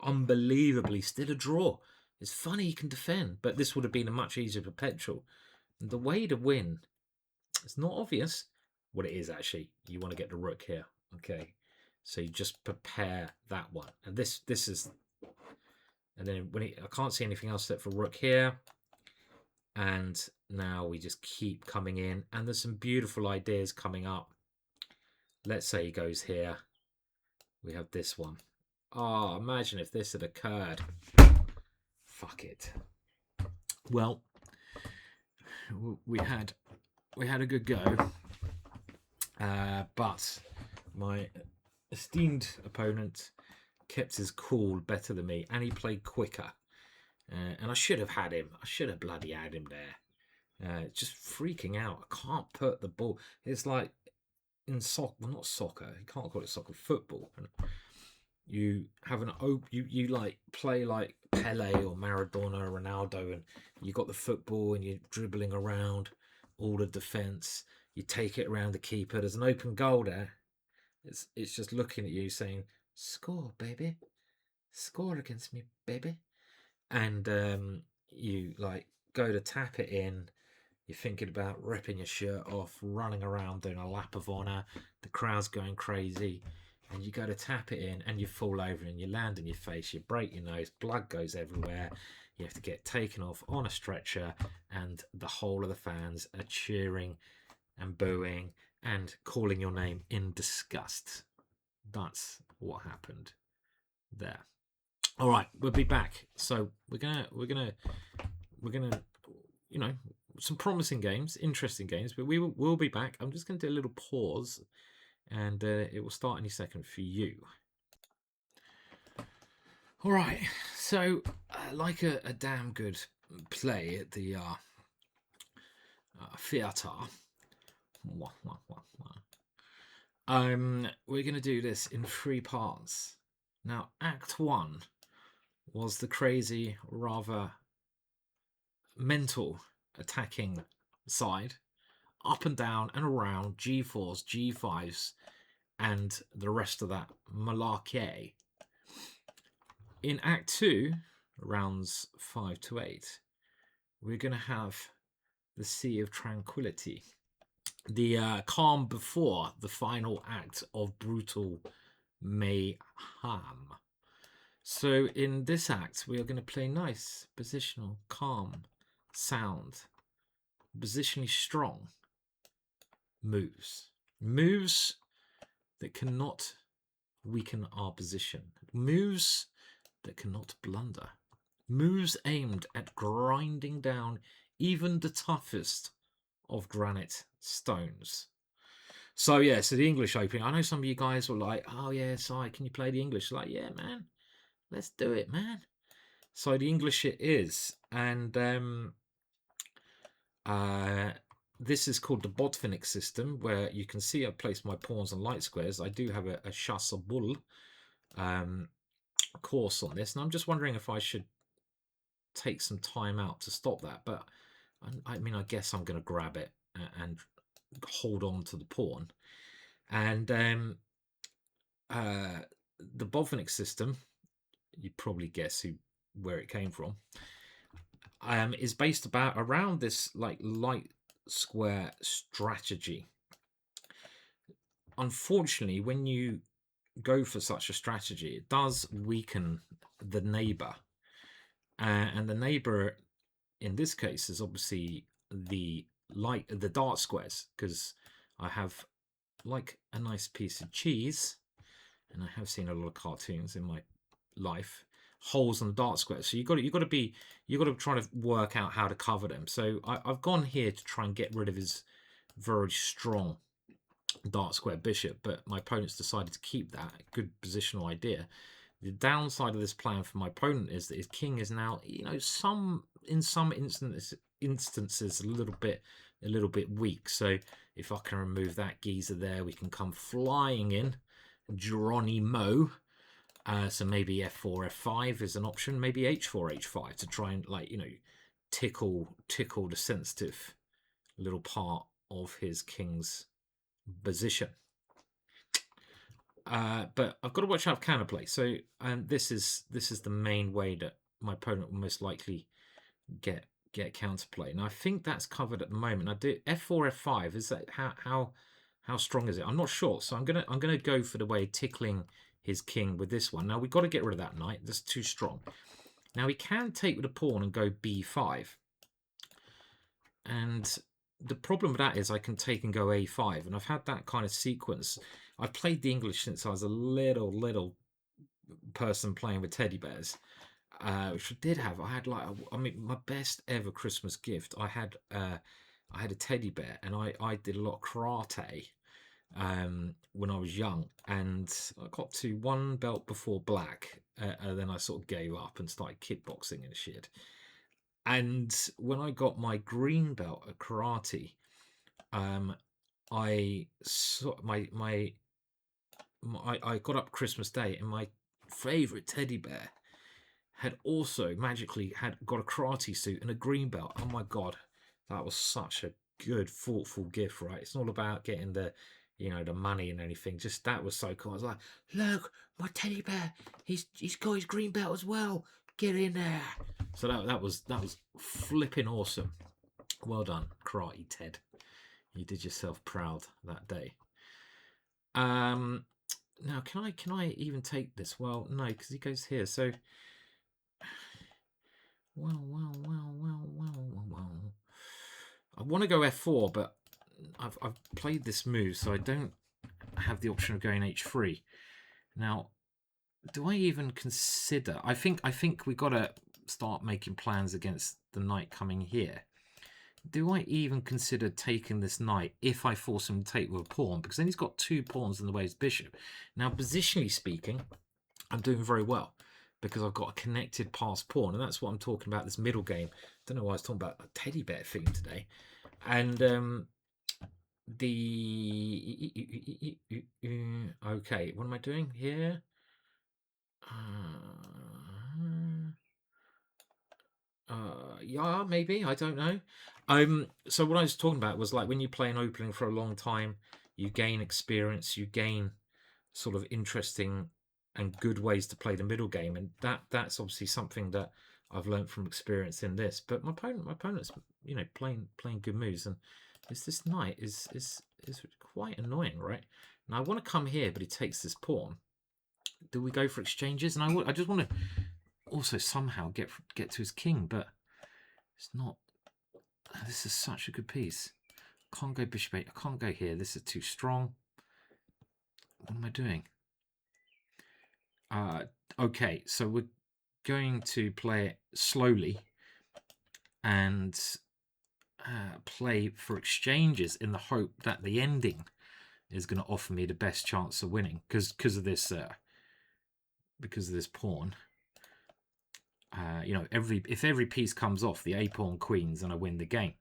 Unbelievably, still a draw. It's funny he can defend, but this would have been a much easier perpetual. And the way to win, it's not obvious what it is actually. You want to get the rook here. Okay. So you just prepare that one. And this is, and then I can't see anything else except for rook here. And now we just keep coming in, and there's some beautiful ideas coming up. Let's say he goes here. We have this one. Oh, imagine if this had occurred. Fuck it. Well, we had a good go, but my esteemed opponent kept his cool better than me, and he played quicker. And I should have had him. I should have bloody had him there. Just freaking out. I can't put the ball. It's like in soccer, well, not soccer. You can't call it soccer. Football. You have you like play like Pele or Maradona or Ronaldo, and you got the football and you're dribbling around all the defense. You take it around the keeper. There's an open goal there. It's just looking at you saying, "Score, baby, score against me, baby." And you like go to tap it in. You're thinking about ripping your shirt off, running around doing a lap of honour. The crowd's going crazy. And you go to tap it in and you fall over and you land in your face. You break your nose. Blood goes everywhere. You have to get taken off on a stretcher. And the whole of the fans are cheering and booing and calling your name in disgust. That's what happened there. All right, we'll be back. So we're gonna, you know, some promising games, interesting games, but we'll be back. I'm just gonna do a little pause, and it will start any second for you. All right. So, like a damn good play at the theatre. We're gonna do this in 3 parts. Now, Act 1 was the crazy, rather mental attacking side, up and down and around G4s, G5s, and the rest of that malarkey. In Act 2, rounds 5 to 8, we're going to have the Sea of Tranquility, the calm before the final act of brutal mayhem. So in this act, we are going to play nice, positional, calm, sound, positionally strong moves. Moves that cannot weaken our position. Moves that cannot blunder. Moves aimed at grinding down even the toughest of granite stones. So yeah, so the English Open. I know some of you guys were like, "Oh yeah, Si, can you play the English?" Like, yeah, man, let's do it, man. So the English it is, and this is called the Botvinnik system, where you can see I've placed my pawns on light squares. I do have a chasse bull course on this, and I'm just wondering if I should take some time out to stop that. But I mean, I guess I'm going to grab it and hold on to the pawn. And the Botvinnik system, you probably guess where it came from, is based around this like light square strategy. Unfortunately, when you go for such a strategy, it does weaken the neighbor, and the neighbor in this case is obviously the dart squares, because I have like a nice piece of cheese, and I have seen a lot of cartoons in my life, holes on the dart squares. So you've got to try to work out how to cover them. So I've gone here to try and get rid of his very strong dart square bishop, but my opponent's decided to keep that. Good positional idea. The downside of this plan for my opponent is that his king is now, in some instances a little bit weak. So if I can remove that geezer there, we can come flying in. Geronimo. So maybe f4, f5 is an option. Maybe h4, h5 to try and tickle the sensitive little part of his king's position. But I've got to watch out for counterplay. So this is the main way that my opponent will most likely get counterplay. And I think that's covered at the moment. I do f4, f5. Is that how strong is it? I'm not sure. So I'm gonna go for the way of tickling his king with this one. Now we've got to get rid of that knight. That's too strong. Now he can take with a pawn and go b5. And the problem with that is I can take and go a5. And I've had that kind of sequence. I've played the English since I was a little person playing with teddy bears. Which I did have. I had my best ever Christmas gift. I had a teddy bear, and I did a lot of karate when I was young, and I got to one belt before black, and then I sort of gave up and started kickboxing and shit. And when I got my green belt at karate, I got up Christmas Day, and my favorite teddy bear had also magically got a karate suit and a green belt. Oh my god, that was such a good, thoughtful gift, right? It's not about getting the, the money and anything. Just that was so cool. I was like, look, my teddy bear, he's got his green belt as well. Get in there. So that was flipping awesome. Well done, Karate Ted. You did yourself proud that day. Now can I even take this? Well, no, because he goes here. So well. I want to go f4, but I've played this move, so I don't have the option of going h3. Now, do I even consider? I think we got to start making plans against the knight coming here. Do I even consider taking this knight if I force him to take with a pawn? Because then he's got 2 pawns in the way of his bishop. Now, positionally speaking, I'm doing very well, because I've got a connected pass pawn, and that's what I'm talking about, this middle game. I don't know why I was talking about a teddy bear theme today. And okay, what am I doing here? Yeah, maybe, I don't know. So what I was talking about was, like, when you play an opening for a long time, you gain experience, you gain sort of interesting and good ways to play the middle game, and that's obviously something that I've learned from experience in this. But my opponent's playing good moves, and this knight is quite annoying, right? Now I want to come here, but he takes this pawn. Do we go for exchanges? And I just want to also somehow get to his king, but it's not. This is such a good piece. Can't go bishop 8. I can't go here. This is too strong. What am I doing? Okay, so we're going to play it slowly and play for exchanges in the hope that the ending is going to offer me the best chance of winning, because of this pawn. If every piece comes off, the a pawn queens, and I win the game,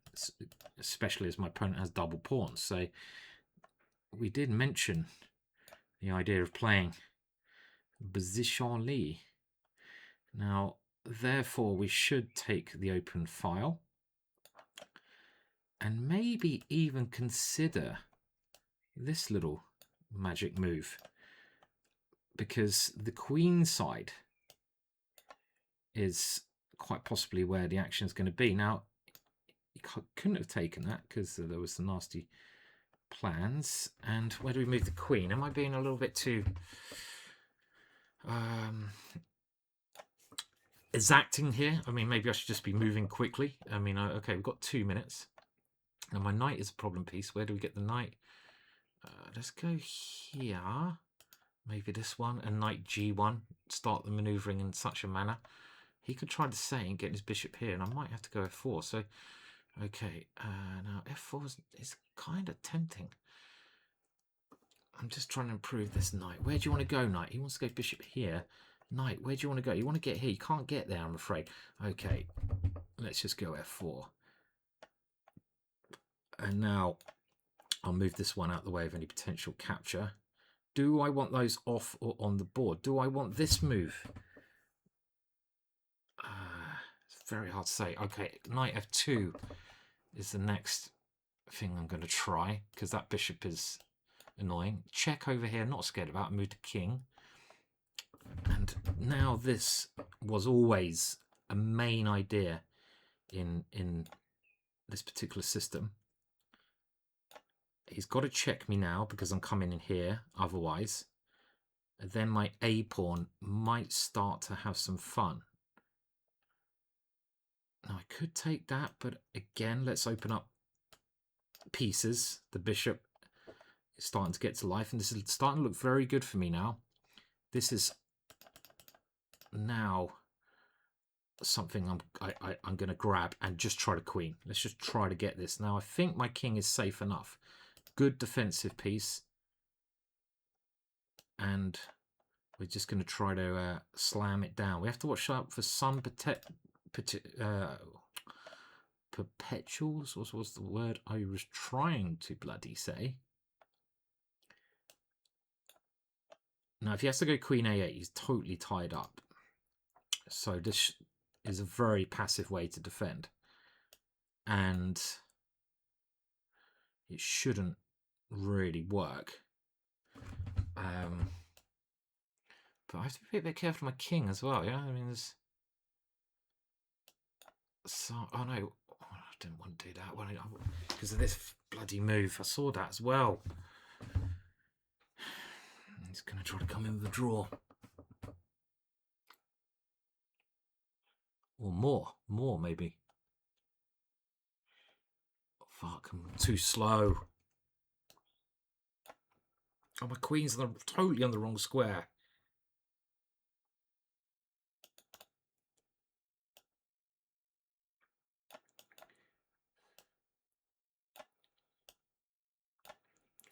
especially as my opponent has double pawns. So we did mention the idea of playing positionally. Now, therefore, we should take the open file and maybe even consider this little magic move, because the queen side is quite possibly where the action is going to be. Now, you couldn't have taken that because there was some nasty plans. And where do we move the queen? Am I being a little bit too exacting here? I mean, maybe I should just be moving quickly. I mean, okay, we've got 2 minutes. Now, my knight is a problem piece. Where do we get the knight? Let's go here. Maybe this one, and knight g1. Start the manoeuvring in such a manner. He could try the same, get his bishop here, and I might have to go f4. So, okay, now f4 is kind of tempting. I'm just trying to improve this knight. Where do you want to go, knight? He wants to go bishop here. Knight, where do you want to go? You want to get here. You can't get there, I'm afraid. Okay, let's just go f4. And now I'll move this one out of the way of any potential capture. Do I want those off or on the board? Do I want this move? It's very hard to say. Okay, knight f2 is the next thing I'm going to try, because that bishop is annoying. Check over here, not scared about. Move to king. And now this was always a main idea in this particular system. He's got to check me now because I'm coming in here otherwise. And then my A pawn might start to have some fun. Now I could take that, but again, let's open up pieces. The bishop is starting to get to life, and this is starting to look very good for me now. This is now something I'm going to grab and just try to queen. Let's just try to get this. Now I think my king is safe enough. Good defensive piece. And we're just going to try to slam it down. We have to watch out for some perpetuals. What's the word I was trying to bloody say? Now, if he has to go queen a8, he's totally tied up. So this is a very passive way to defend. And it shouldn't really work. But I have to be a bit careful with my king as well, yeah? I mean, there's... So, oh no, I didn't want to do that because of this bloody move. I saw that as well. He's going to try to come in with a draw. Or more maybe. Oh, fuck, I'm too slow. Oh, my queen's totally on the wrong square.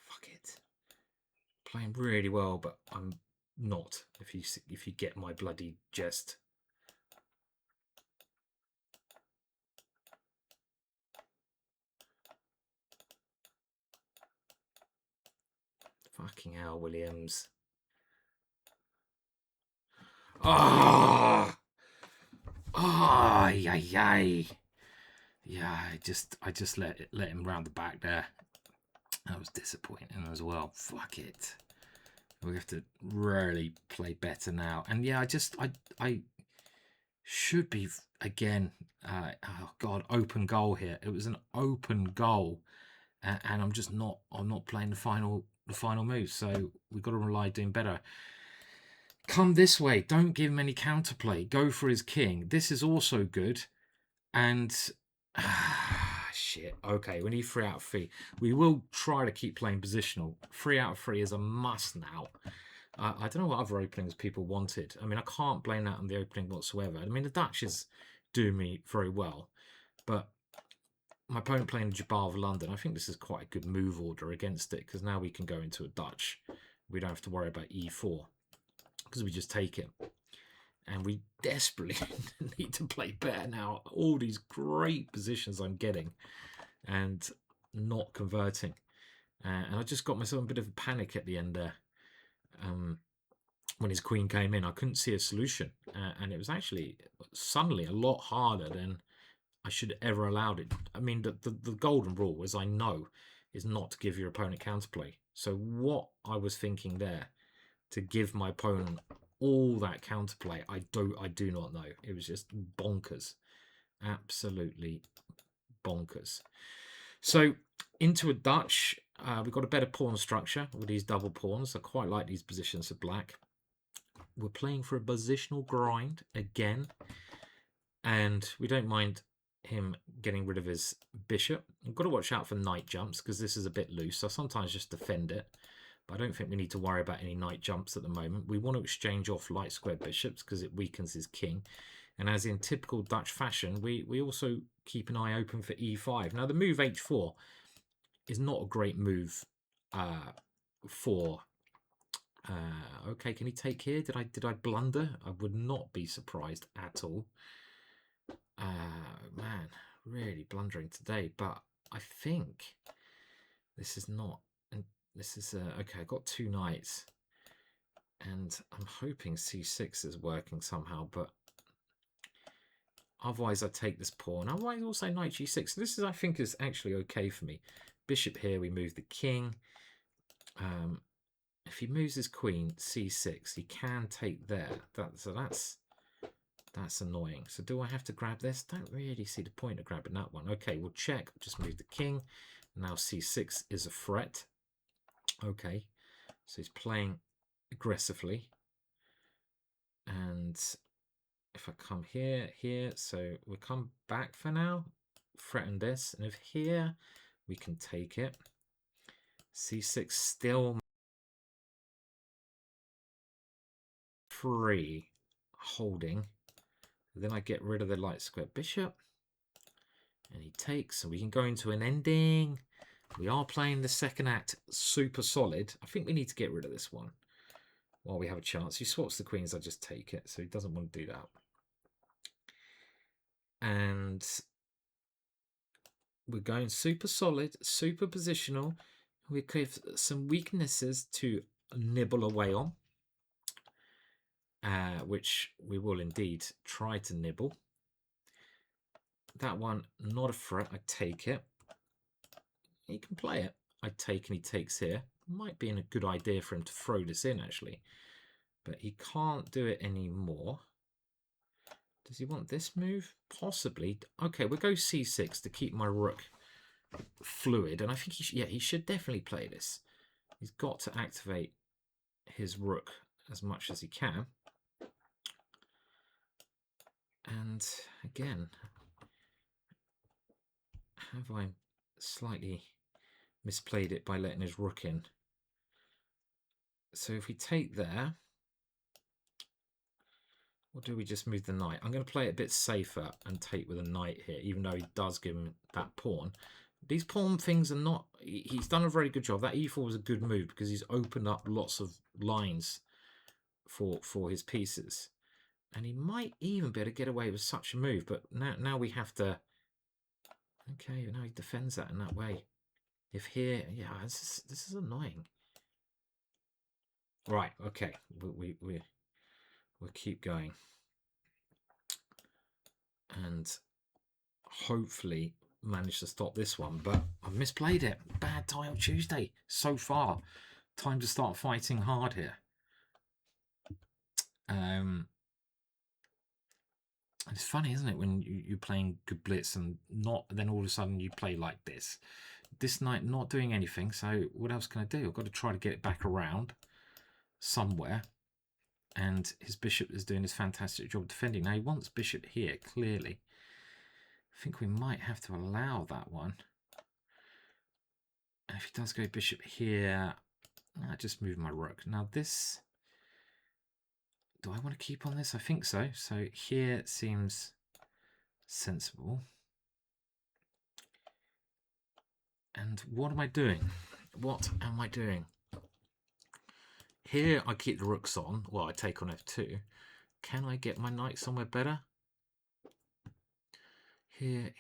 Fuck it. Playing really well, but I'm not. If you get my bloody jest. Fucking hell, Williams. Ah! Oh, yay. Yeah, I just let him round the back there. That was disappointing as well. Fuck it. We have to really play better now. And yeah, I should be again. Oh God, open goal here. It was an open goal, and I'm just not. I'm not playing the final move. So we've got to rely doing better. Come this way. Don't give him any counterplay. Go for his king. This is also good. And shit. Okay, we need 3 out of 3. We will try to keep playing positional. 3 out of 3 is a must now. I don't know what other openings people wanted. I mean, I can't blame that on the opening whatsoever. I mean, the Dutch is doing me very well, but my opponent playing Jabal of London, I think this is quite a good move order against it because now we can go into a Dutch. We don't have to worry about e4 because we just take it. And we desperately need to play better now. All these great positions I'm getting and not converting. And I just got myself a bit of a panic at the end there. When his queen came in, I couldn't see a solution. And it was actually suddenly a lot harder than I should ever allowed it. I mean, the golden rule, as I know, is not to give your opponent counterplay. So what I was thinking there, to give my opponent all that counterplay, I do not know. It was just bonkers. Absolutely bonkers. So into a Dutch, we've got a better pawn structure with these double pawns. I quite like these positions of black. We're playing for a positional grind again, and we don't mind him getting rid of his bishop. I've got to watch out for knight jumps because this is a bit loose. I sometimes just defend it, but I don't think we need to worry about any knight jumps at the moment. We want to exchange off light square bishops because it weakens his king. And as in typical Dutch fashion, we also keep an eye open for e5. Now, the move h4 is not a great move for... okay, can he take here? Did I blunder? I would not be surprised at all. Man, really blundering today. But I think this is not... This is... okay, I've got 2 knights. And I'm hoping c6 is working somehow, but otherwise I take this pawn. Otherwise also knight g6. This is, I think, is actually okay for me. Bishop here, we move the king. If he moves his queen c6, he can take there. So that's annoying. So do I have to grab this? Don't really see the point of grabbing that one. Okay, we'll check. Just move the king. Now c6 is a threat. Okay, so he's playing aggressively. And if I come here, so we'll come back for now, threaten this, and if here, we can take it. c6 still free, holding. Then I get rid of the light square bishop, and he takes, so we can go into an ending. We are playing the second act super solid. I think we need to get rid of this one while we have a chance. He swaps the queens, I just take it, so he doesn't want to do that. And we're going super solid, super positional. We have some weaknesses to nibble away on, which we will indeed try to nibble. That one, not a threat. I take it. He can play it. I take and he takes here. Might be a good idea for him to throw this in, actually. But he can't do it anymore. Does he want this move? Possibly. Okay, we'll go c6 to keep my rook fluid. And I think he should definitely play this. He's got to activate his rook as much as he can. And again, have I slightly misplayed it by letting his rook in? So if we take there, or do we just move the knight? I'm going to play it a bit safer and take with a knight here, even though he does give him that pawn. These pawn things are not... He's done a very good job. That e4 was a good move because he's opened up lots of lines for his pieces. And he might even be able to get away with such a move. But now we have to... Okay, now he defends that in that way. If here... Yeah, this is annoying. Right, okay. We'll keep going. And hopefully manage to stop this one. But I've misplayed it. Bad Tile Tuesday so far. Time to start fighting hard here. It's funny, isn't it, when you're playing good blitz and then all of a sudden you play like this. This knight not doing anything, so what else can I do? I've got to try to get it back around somewhere. And his bishop is doing this fantastic job defending. Now he wants bishop here, clearly. I think we might have to allow that one. And if he does go bishop here, I just move my rook. Now this... Do I want to keep on this? I think so. So here seems sensible. And what am I doing? What am I doing? Here I keep the rooks on. Well, I take on f2. Can I get my knight somewhere better? Here.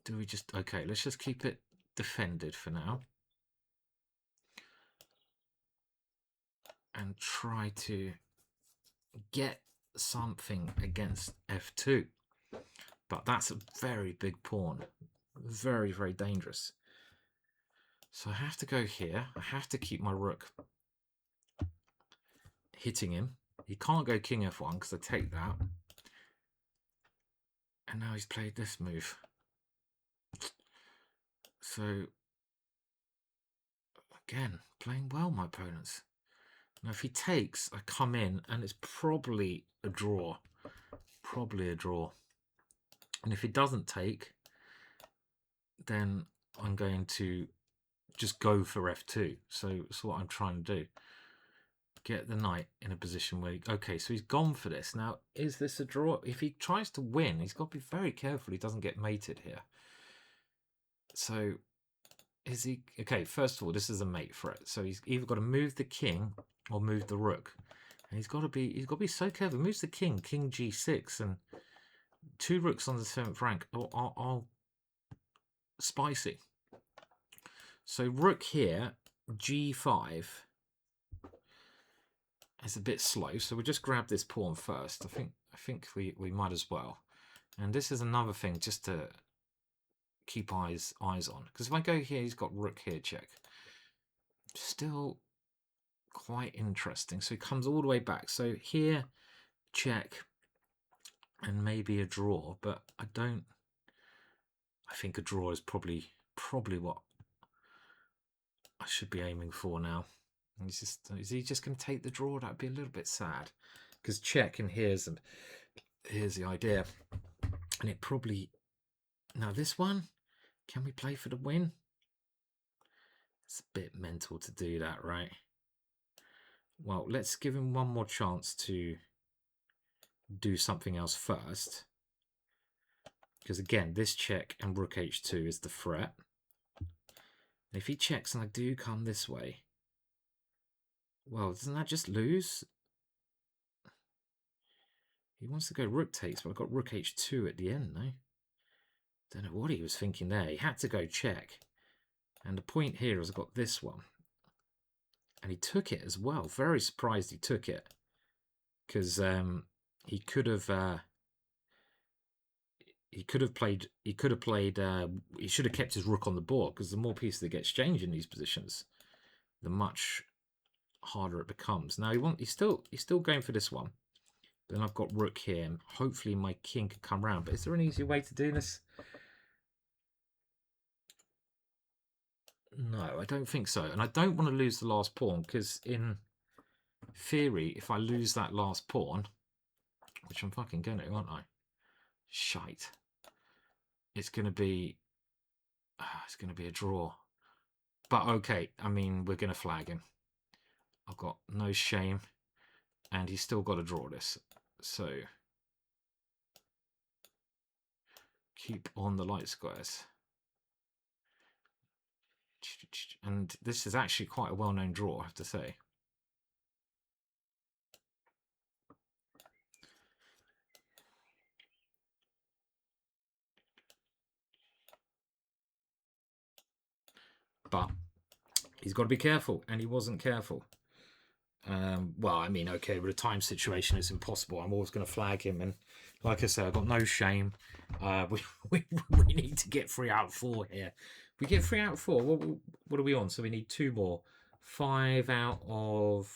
Do we just... Okay, let's just keep it defended for now. And try to get something against f2. But that's a very big pawn. Very, very dangerous. So I have to go here. I have to keep my rook hitting him. He can't go king f1 because I take that. And now he's played this move. So, again, playing well, my opponents. Now, if he takes, I come in, and it's probably a draw. Probably a draw. And if he doesn't take, then I'm going to just go for f2. So that's what I'm trying to do. Get the knight in a position where... Okay, so he's gone for this. Now, is this a draw? If he tries to win, he's got to be very careful he doesn't get mated here. So... Is he... Okay, first of all, this is a mate threat. So he's either got to move the king or move the rook. And he's got to be so careful. He moves the king g6, and 2 rooks on the 7th rank are spicy. So rook here, g5 is a bit slow. So we'll just grab this pawn first. I think we might as well. And this is another thing just to keep eyes on. Because if I go here, he's got rook here, check. Still quite interesting. So he comes all the way back. So here, check, and maybe a draw. But I think a draw is probably what I should be aiming for now. Is he just going to take the draw? That'd be a little bit sad. Because check, and here's the idea. And it probably... Now this one, can we play for the win? It's a bit mental to do that, right? Well, let's give him one more chance to do something else first. Because again, this check and rook h2 is the threat. And if he checks and I do come this way, well, doesn't that just lose? He wants to go rook takes, but I've got rook h2 at the end, no? Don't know what he was thinking there. He had to go check. And the point here is I've got this one. And he took it as well. Very surprised he took it. Because he should have kept his rook on the board, because the more pieces that get exchanged in these positions, the much harder it becomes. Now he's still going for this one. Then I've got rook here, and hopefully my king can come round. But is there an easier way to do this? No, I don't think so. And I don't want to lose the last pawn, because in theory, if I lose that last pawn, which I'm fucking going to, aren't I? Shite. It's going to be a draw. But okay, I mean, we're going to flag him. I've got no shame. And he's still got to draw this. So keep on the light squares. And this is actually quite a well-known draw, I have to say. But he's got to be careful, and he wasn't careful. Well, I mean, okay, with a time situation, it's impossible. I'm always going to flag him, and like I said, I've got no shame. We need to get 3 out of 4 here. We get 3 out of 4. What are we on? So we need 2 more. 5 out of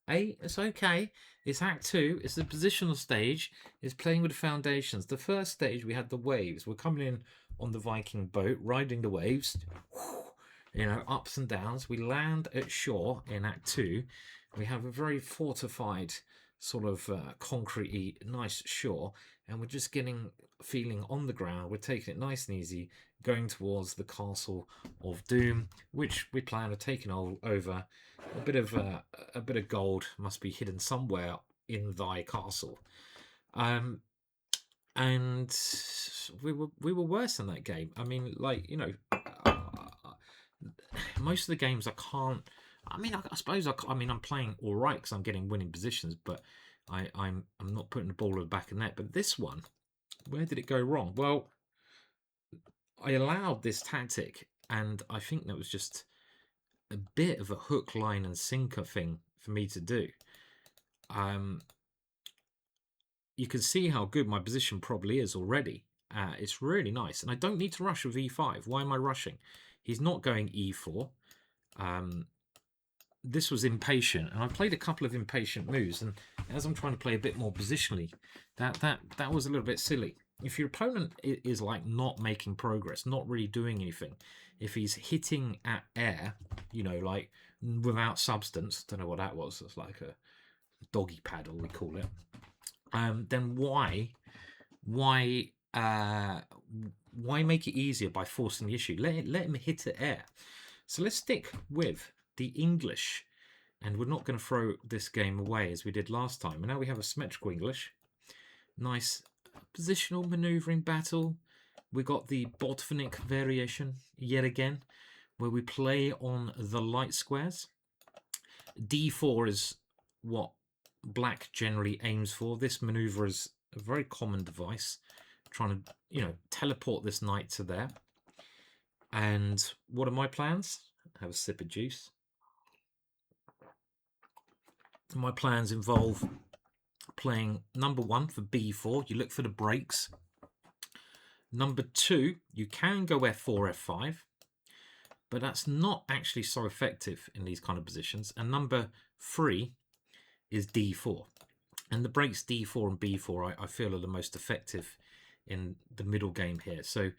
8. It's okay. It's Act 2. It's the positional stage. It's playing with the foundations. The first stage, we had the waves. We're coming in on the Viking boat, riding the waves. You know, ups and downs. We land at shore in Act 2. We have a very fortified sort of concrete-y, nice shore, and we're just feeling on the ground. We're taking it nice and easy, going towards the castle of Doom, which we plan on taking over. A bit of gold must be hidden somewhere in thy castle. And we were worse in that game. I mean, like, you know, most of the games I can't. I mean, I suppose I'm playing all right because I'm getting winning positions, but I'm not putting the ball in the back of the net. But this one, where did it go wrong? Well, I allowed this tactic, and I think that was just a bit of a hook, line, and sinker thing for me to do. You can see how good my position probably is already. It's really nice, and I don't need to rush with e5. Why am I rushing? He's not going e4. This was impatient, and I played a couple of impatient moves, and as I'm trying to play a bit more positionally, that was a little bit silly. If your opponent is like not making progress, not really doing anything, if he's hitting at air, you know, like without substance, don't know what that was, it's like a doggy paddle we call it, then why make it easier by forcing the issue? Let him hit at air. So let's stick with the English, and we're not going to throw this game away as we did last time. And now we have a symmetrical English. Nice positional maneuvering battle. We got the Botvinnik variation yet again, where we play on the light squares. D4 is what black generally aims for. This maneuver is a very common device, trying to, you know, teleport this knight to there. And what are my plans? Have a sip of juice. My plans involve playing number 1 for b4. You look for the breaks. Number 2, you can go f4, f5, but that's not actually so effective in these kind of positions. And number 3 is d4. And the breaks d4 and b4 I feel are the most effective in the middle game here. So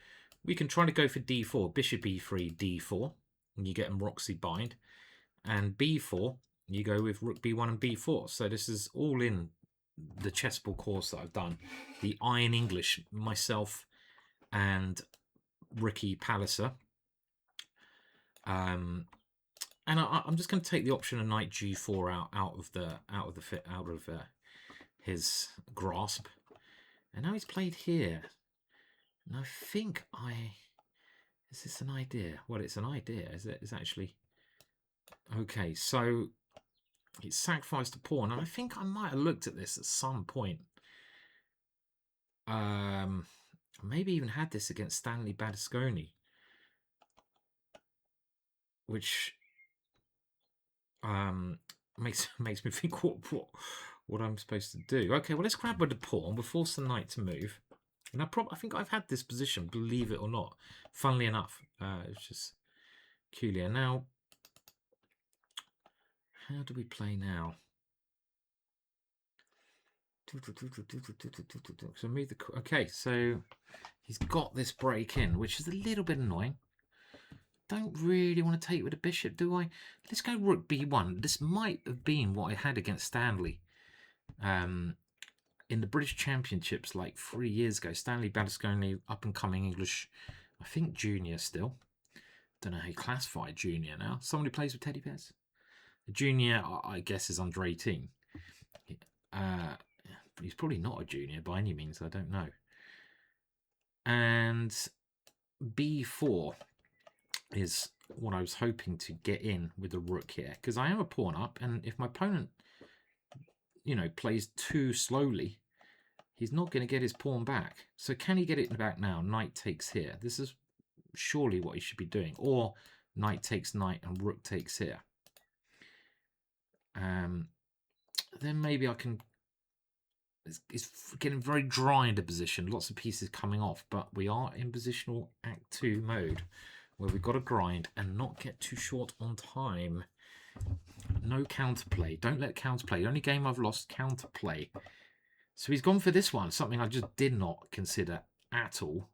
we can try to go for d4, bishop e3, d4, and you get them Roxy bind. And b4, you go with rook b1 and b4. So this is all in the chessball course that I've done. The Iron English, myself and Ricky Palliser. And I'm just going to take the option of knight g4 out of his grasp. And now he's played here. And I think is this an idea? Well, it's an idea. It's actually okay. So it's sacrificed a pawn, and I think I might have looked at this at some point. Maybe even had this against Stanley Badisconi, which makes me think what I'm supposed to do. Okay, well, let's grab with the pawn. We'll force the knight to move. And I think I've had this position, believe it or not. Funnily enough, it's just peculiar. Now, how do we play now? So move the. Okay, so he's got this break in, which is a little bit annoying. Don't really want to take with a bishop, do I? Let's go rook b1. This might have been what I had against Stanley in the British Championships like 3 years ago. Stanley Badisconi, up-and-coming English, I think junior still. Don't know how you classify junior now. Someone who plays with teddy bears. A junior, I guess, is under 18. He's probably not a junior by any means. I don't know. And b4 is what I was hoping to get in with the rook here, because I am a pawn up, and if my opponent, plays too slowly, he's not going to get his pawn back. So can he get it back now? Knight takes here. This is surely what he should be doing. Or knight takes knight and rook takes here. Then maybe I can. It's getting very dry in the position. Lots of pieces coming off, but we are in positional Act 2 mode, where we've got to grind and not get too short on time. No counterplay. Don't let counterplay. The only game I've lost, counterplay. So he's gone for this one, something I just did not consider at all.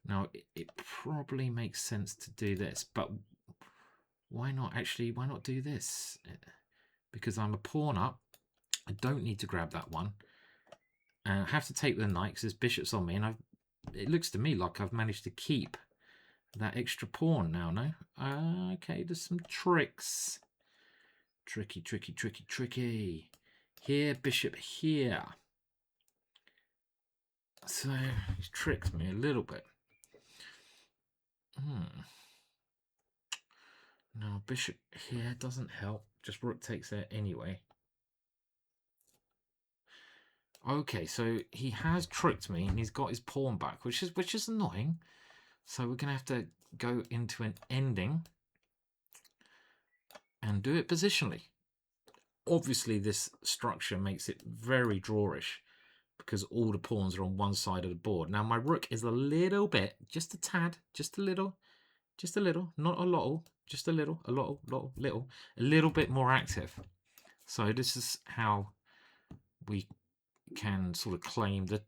Now, it probably makes sense to do this, but why not? Actually, why not do this? Because I'm a pawn up. I don't need to grab that one. I have to take the knight because his bishop's on me, and it looks to me like I've managed to keep that extra pawn now, no? Okay, there's some tricks. Tricky, tricky, tricky, tricky. Here, bishop here. So, he's tricked me a little bit. Now, bishop here doesn't help. Just rook takes there anyway. Okay, so he has tricked me, and he's got his pawn back, which is annoying. So we're going to have to go into an ending and do it positionally. Obviously, this structure makes it very drawish because all the pawns are on one side of the board. Now, my rook is a little bit, just a tad, just a little, not a lot, just a little, a little bit more active. So this is how we can sort of claim the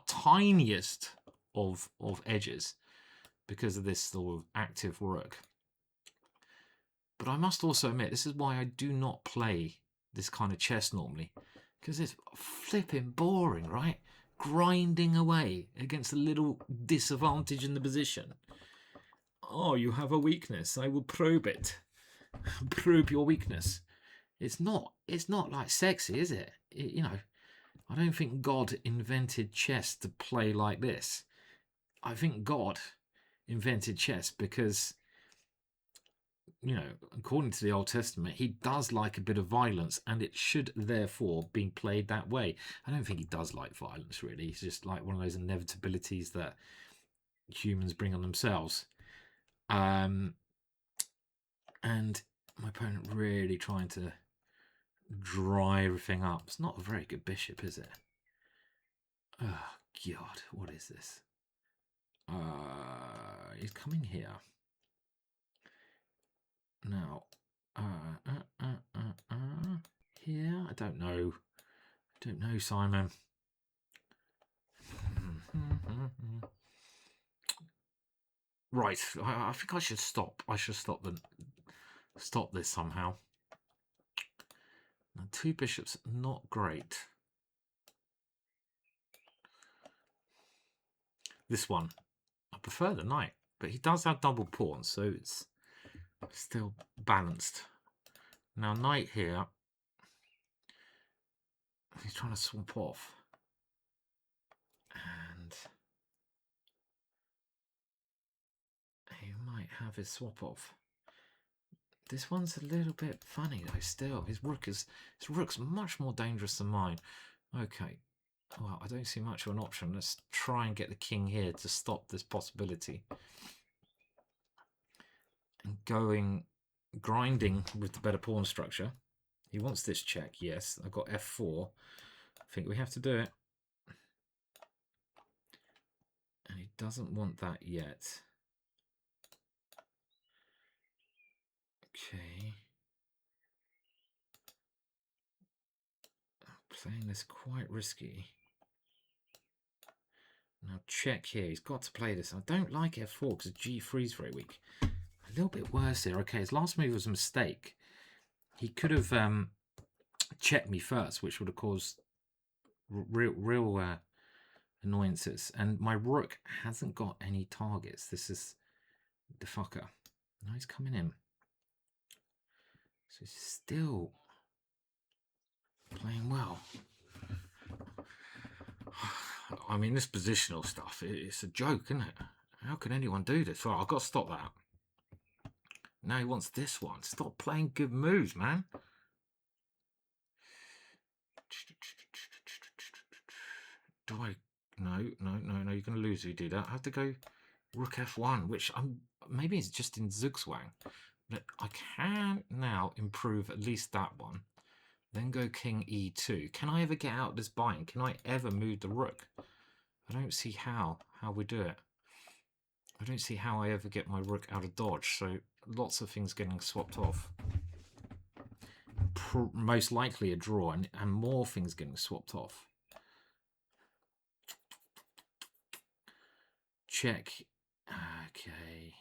tiniest of edges because of this sort of active rook. But I must also admit, this is why I do not play this kind of chess normally, because it's flipping boring, right? Grinding away against a little disadvantage in the position. Oh, you have a weakness. I will probe it. Probe your weakness. It's not like sexy, is it? I don't think God invented chess to play like this. I think God invented chess because, according to the Old Testament, he does like a bit of violence, and it should therefore be played that way. I don't think he does like violence, really. It's just like one of those inevitabilities that humans bring on themselves. And my opponent really trying to dry everything up. It's not a very good bishop, is it? Oh, God, what is this? He's coming here. Now, here? I don't know. I don't know, Simon. Right, I think I should stop. I should stop this somehow. Now, 2 bishops, not great. This one, I prefer the knight, but he does have double pawns, so it's still balanced. Now, knight here, he's trying to swap off. And he might have his swap off. This one's a little bit funny though still. His rook's much more dangerous than mine. Okay. Well, I don't see much of an option. Let's try and get the king here to stop this possibility. And grinding with the better pawn structure. He wants this check, yes. I've got f4. I think we have to do it. And he doesn't want that yet. Okay. I'm playing this quite risky. Now check here. He's got to play this. I don't like f4 because g3 is very weak. A little bit worse here. Okay, his last move was a mistake. He could have checked me first, which would have caused real annoyances. And my rook hasn't got any targets. This is the fucker. Now he's coming in. So he's still playing well. I mean, this positional stuff, it's a joke, isn't it? How can anyone do this? Well, I've got to stop that. Now he wants this one. Stop playing good moves, man. Do I... No, you're going to lose if you do that. I have to go rook f1, which maybe it's just in zugzwang. But I can now improve at least that one. Then go king e2. Can I ever get out of this bind? Can I ever move the rook? I don't see how we do it. I don't see how I ever get my rook out of dodge. So lots of things getting swapped off. Most likely a draw and more things getting swapped off. Check. Okay.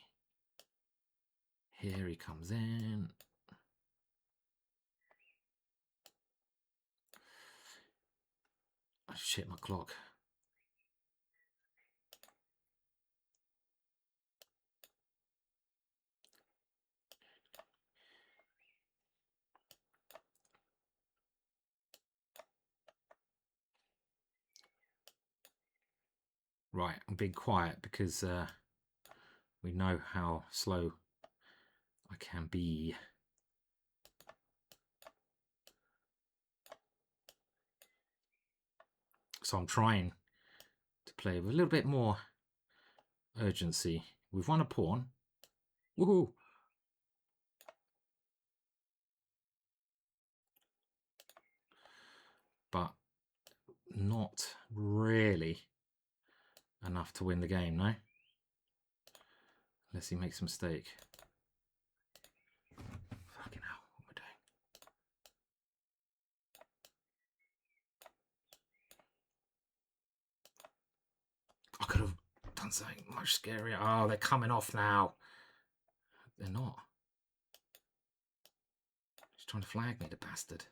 Here he comes in. Oh, shit, my clock. Right, I'm being quiet because we know how slow I can be. So I'm trying to play with a little bit more urgency. We've won a pawn. Woohoo! But not really enough to win the game, no? Unless he makes a mistake. Fucking hell, what am I doing? I could have done something much scarier. Oh, they're coming off now. They're not. He's trying to flag me, the bastard.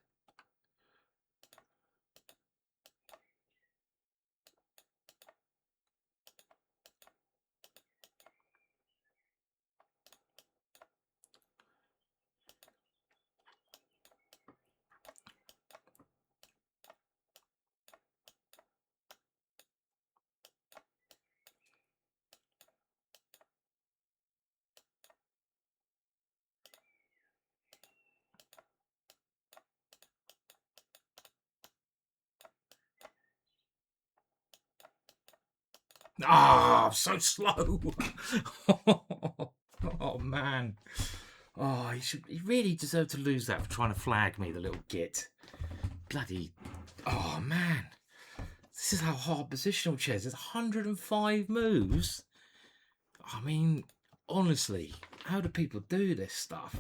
Ah, oh, so slow. Oh man. Oh, he really deserved to lose that for trying to flag me, the little git. Bloody. Oh man. This is how hard positional chess is. 105 moves. I mean, honestly, how do people do this stuff?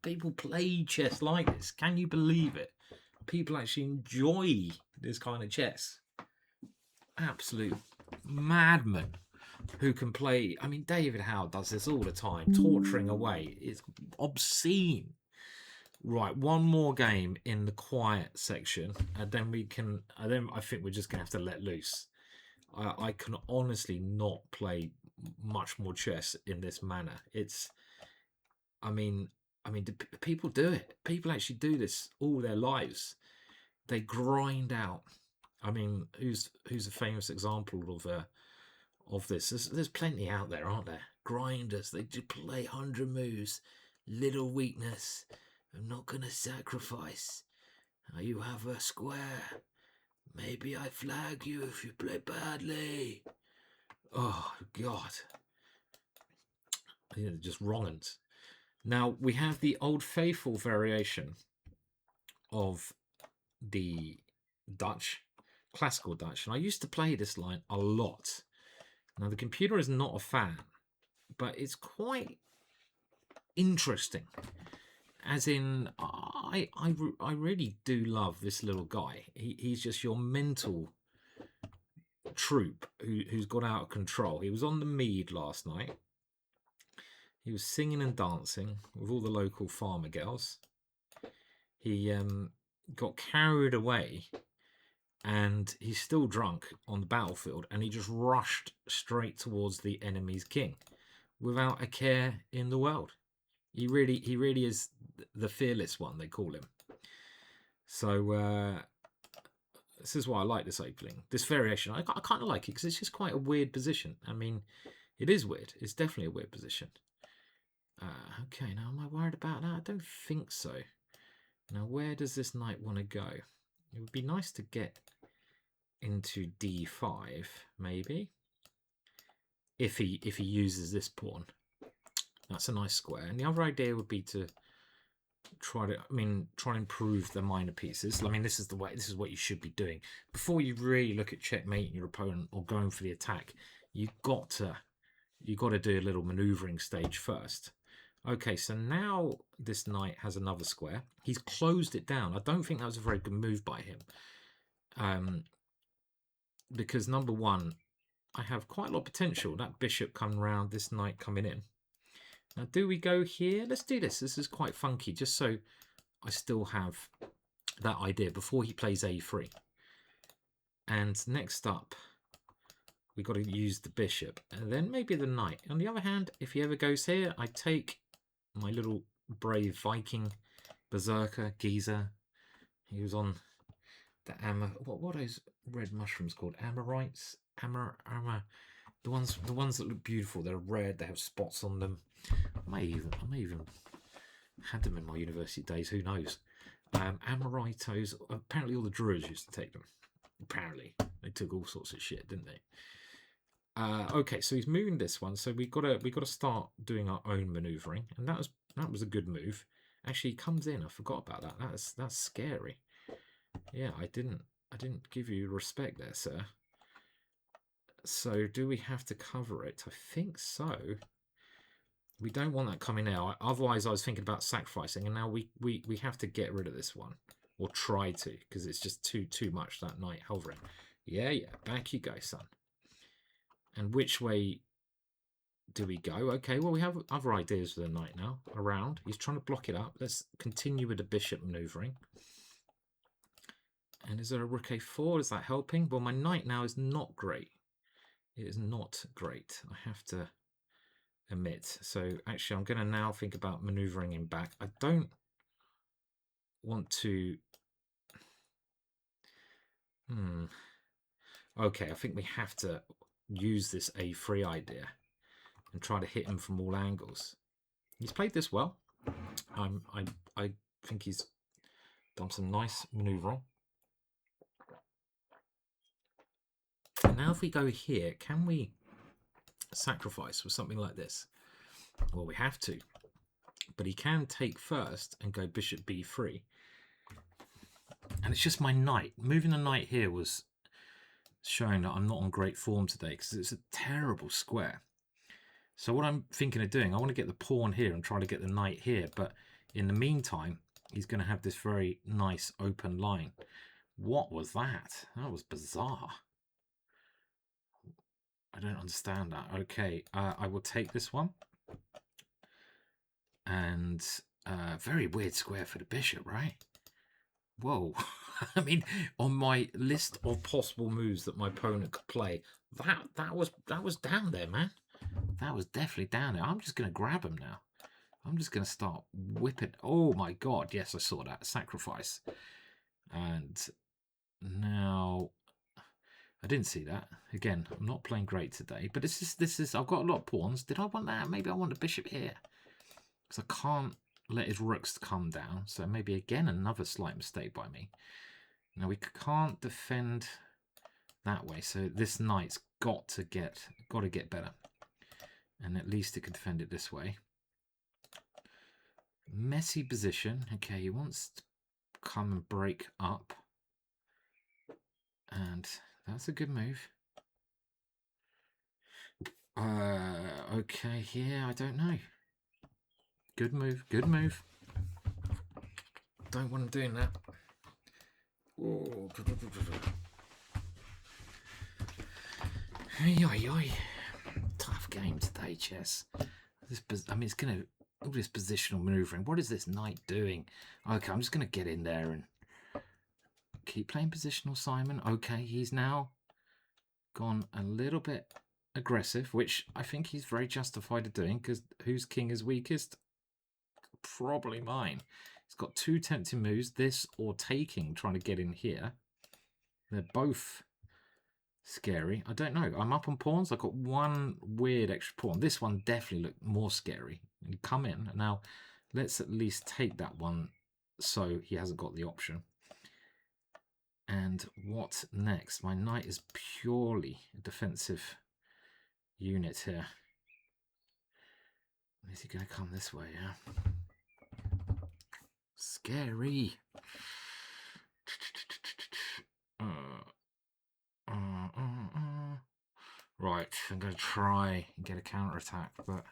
People play chess like this. Can you believe it? People actually enjoy this kind of chess. Absolute madman who can play. I mean, David Howe does this all the time, torturing away. It's obscene. Right, one more game in the quiet section, and then we can. And then I think we're just gonna have to let loose. I can honestly not play much more chess in this manner. I mean, people do it. People actually do this all their lives. They grind out. I mean, who's a famous example of this? There's plenty out there, aren't there? Grinders. They do play 100 moves. Little weakness. I'm not gonna sacrifice. You have a square. Maybe I flag you if you play badly. Oh God. Just wrong uns. Now we have the old faithful variation of the Dutch, classical Dutch, and I used to play this line a lot. Now the computer is not a fan, but it's quite interesting. As in, I really do love this little guy. He's just your mental troop who's got out of control. He was on the mead last night. He was singing and dancing with all the local farmer girls. He got carried away, and he's still drunk on the battlefield, and he just rushed straight towards the enemy's king without a care in the world. He really is the fearless one, they call him. So this is why I like this opening. This variation, I kind of like it because it's just quite a weird position. I mean, it is weird. It's definitely a weird position. Okay, now am I worried about that? I don't think so. Now, where does this knight want to go? It would be nice to get into d5, maybe. If he uses this pawn. That's a nice square. And the other idea would be to try and improve the minor pieces. I mean, this is what you should be doing. Before you really look at checkmating your opponent or going for the attack, you've got to do a little maneuvering stage first. Okay, so now this knight has another square. He's closed it down. I don't think that was a very good move by him. Because number one, I have quite a lot of potential. That bishop coming around, this knight coming in. Now, do we go here? Let's do this. This is quite funky, just so I still have that idea before he plays a3. And next up, we've got to use the bishop, and then maybe the knight. On the other hand, if he ever goes here, I take my little brave Viking berserker, Geezer. He was on the what are those red mushrooms called? Amorites? The ones that look beautiful. They're red. They have spots on them. I may even had them in my university days. Who knows? Amoritos. Apparently, all the druids used to take them. Apparently, they took all sorts of shit, didn't they? Okay, so he's moving this one. So we got to start doing our own maneuvering, and that was a good move. Actually, he comes in. I forgot about that. That's scary. Yeah, I didn't give you respect there, sir. So do we have to cover it? I think so. We don't want that coming out. Otherwise, I was thinking about sacrificing, and now we have to get rid of this one, or try to, because it's just too much, that knight hovering. Yeah, back you go, son. And which way do we go? Okay, well, we have other ideas for the knight now. Around. He's trying to block it up. Let's continue with the bishop maneuvering. And is there a rook a4? Is that helping? Well, my knight now is not great. It is not great. I have to admit. So actually, I'm going to now think about maneuvering him back. I don't want to... Okay, I think we have to use this a3 idea and try to hit him from all angles. He's played this well. I think he's done some nice maneuvering. And now if we go here, can we sacrifice with something like this? Well, we have to. But he can take first and go bishop b3. And it's just my knight. Moving the knight here was showing that I'm not on great form today because it's a terrible square. So what I'm thinking of doing, I want to get the pawn here and try to get the knight here. But in the meantime, he's going to have this very nice open line. What was that? That was bizarre. I don't understand that. Okay, I will take this one. And very weird square for the bishop, right? Whoa. I mean, on my list of possible moves that my opponent could play, that was down there, man. That was definitely down there. I'm just going to grab him now. I'm just going to start whipping. Oh, my God. Yes, I saw that. Sacrifice. And now... I didn't see that. Again, I'm not playing great today. But this is... I've got a lot of pawns. Did I want that? Maybe I want the bishop here. Because I can't let his rooks come down. So maybe, again, another slight mistake by me. Now, we can't defend that way. So this knight's got to get better. And at least it can defend it this way. Messy position. Okay, he wants to come and break up. And that's a good move. Okay, here, I don't know. Good move, good move. Don't want him doing that. Oh. Tough game today, chess. I mean, it's going to... All this positional maneuvering. What is this knight doing? Okay, I'm just going to get in there and keep playing positional, Simon. Okay, he's now gone a little bit aggressive, which I think he's very justified of doing, because whose king is weakest? Probably mine. He's got two tempting moves, this or taking, trying to get in here. They're both scary. I don't know. I'm up on pawns. I've got one weird extra pawn. This one definitely looked more scary. You come in. Now, let's at least take that one so he hasn't got the option. And what next? My knight is purely a defensive unit here. Is he going to come this way? Yeah. Scary. Right, I'm going to try and get a counter-attack, but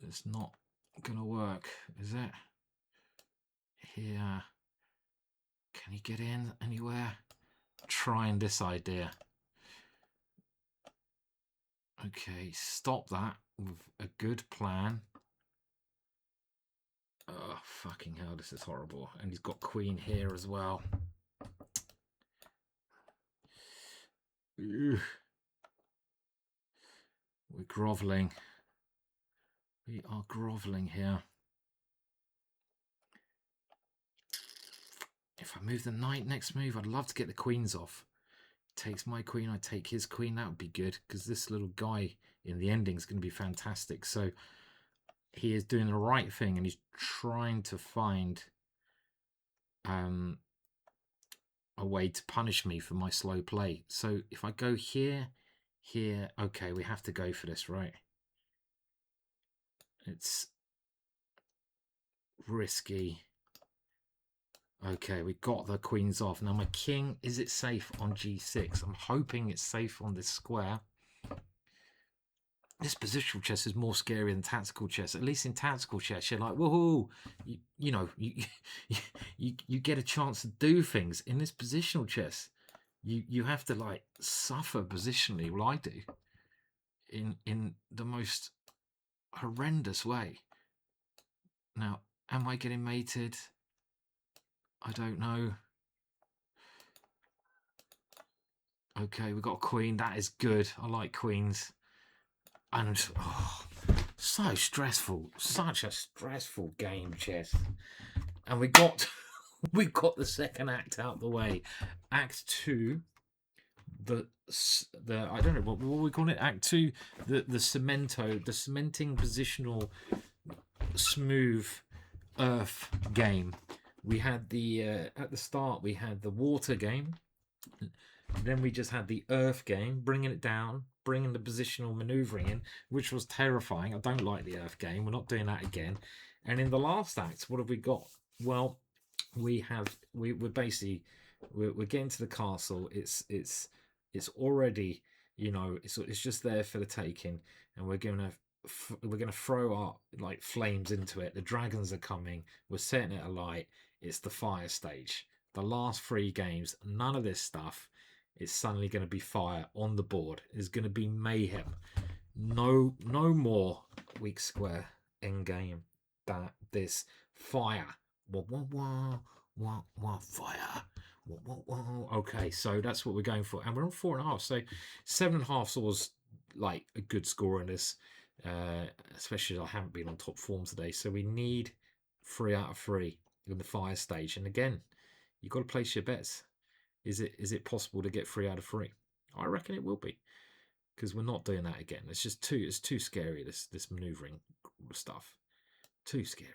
it's not going to work, is it? Here. Can he get in anywhere? Trying this idea. Okay, stop that with a good plan. Oh, fucking hell, this is horrible. And he's got queen here as well. Ugh. We're grovelling. We are grovelling here. If I move the knight next move, I'd love to get the queens off. Takes my queen, I take his queen. That would be good, because this little guy in the ending is going to be fantastic. So he is doing the right thing, and he's trying to find a way to punish me for my slow play. So if I go here, here, okay, we have to go for this, right? It's risky. Okay, we got the queens off. Now my king, is it safe on g6? I'm hoping it's safe on this square. This positional chess is more scary than tactical chess. At least in tactical chess, you're like, woohoo! You know, you get a chance to do things. In this positional chess, you have to like suffer positionally. Well, I do. In the most horrendous way. Now, am I getting mated? I don't know. Okay, we've got a queen. That is good. I like queens. And oh, so stressful. Such a stressful game, chess. And we got the second act out the way. Act 2. The I don't know what we call it. Act 2. The cementing positional smooth earth game. We had the at the start we had the water game. Then we just had the earth game, bringing it down, bringing the positional maneuvering in, which was terrifying. I don't like the earth game. We're not doing that again. And in the last act, what have we got? Well, we're getting to the castle. It's already You know, it's just there for the taking, and we're gonna throw our like flames into it. The dragons are coming. We're setting it alight. It's the fire stage. The last 3 games, none of this stuff is suddenly going to be fire on the board. It's going to be mayhem. No more weak square end game. That this fire. Wah, wah, wah, wah, wah, fire. Wah, wah, wah. Okay, so that's what we're going for, and we're on 4.5. So 7.5 was like a good score in this, especially as I haven't been on top form today. So we need 3 out of 3 in the fire stage, and again, you've got to place your bets. Is it possible to get 3 out of 3? I reckon it will be, because we're not doing that again. It's just too scary, this maneuvering stuff. Too scary.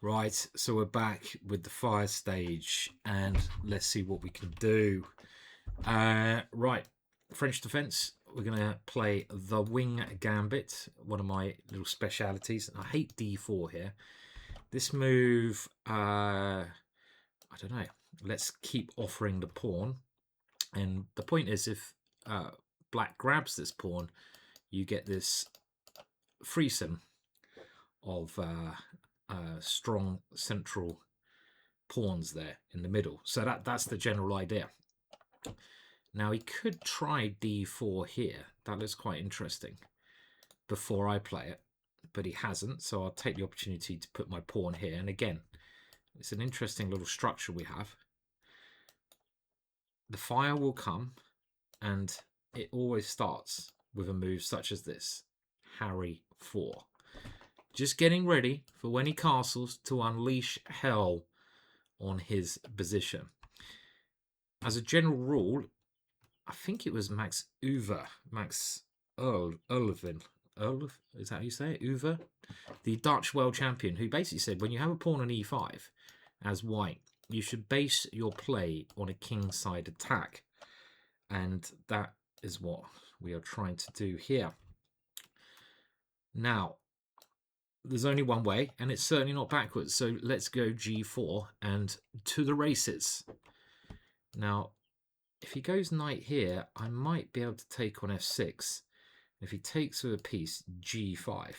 Right, so we're back with the fire stage, and let's see what we can do. Right, French defense. We're going to play the wing gambit, one of my little specialities. I hate d4 here. This move, I don't know. Let's keep offering the pawn. And the point is, if black grabs this pawn, you get this threesome of strong central pawns there in the middle. So that's the general idea. Now he could try d4 here. That looks quite interesting before I play it, but he hasn't. So I'll take the opportunity to put my pawn here. And again, it's an interesting little structure we have. The fire will come, and it always starts with a move such as this, Harry 4. Just getting ready for when he castles to unleash hell on his position. As a general rule, I think it was Max Ulvin. Is that how you say it? Uwe? The Dutch world champion, who basically said when you have a pawn on e5 as white, you should base your play on a kingside attack. And that is what we are trying to do here. Now, there's only one way, and it's certainly not backwards. So let's go g4 and to the races. Now, if he goes knight here, I might be able to take on f6. If he takes with a piece, g5.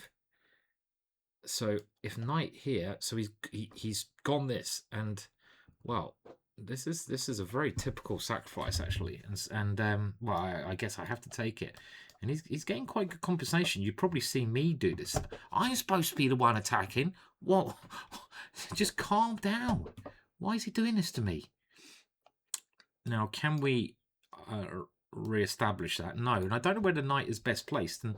So if knight here, so he's gone this, and well, this is a very typical sacrifice actually, and well, I guess I have to take it. And he's getting quite good compensation. You've probably seen me do this. I'm supposed to be the one attacking. What? Just calm down. Why is he doing this to me? Now, can we re-establish that? No. And I don't know where the knight is best placed. And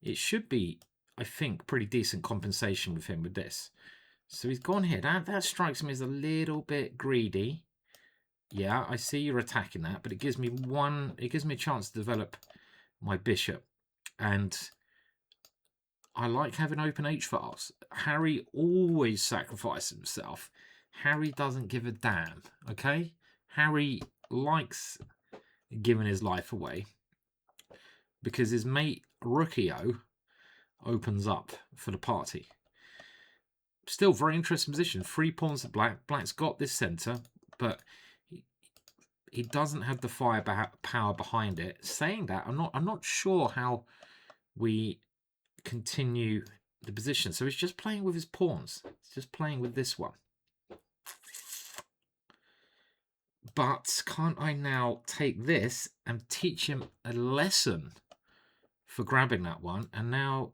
it should be, I think, pretty decent compensation with him with this. So he's gone here. That strikes me as a little bit greedy. Yeah, I see you're attacking that. But it gives me a chance to develop my bishop, and I like having open h-files. Harry always sacrifices himself. Harry doesn't give a damn, okay? Harry likes giving his life away because his mate Rookio opens up for the party. Still very interesting position. 3 pawns to black. Black's got this centre, but he doesn't have the firepower behind it. Saying that, I'm not sure how we continue the position. So he's just playing with his pawns. He's just playing with this one. But can't I now take this and teach him a lesson for grabbing that one, and now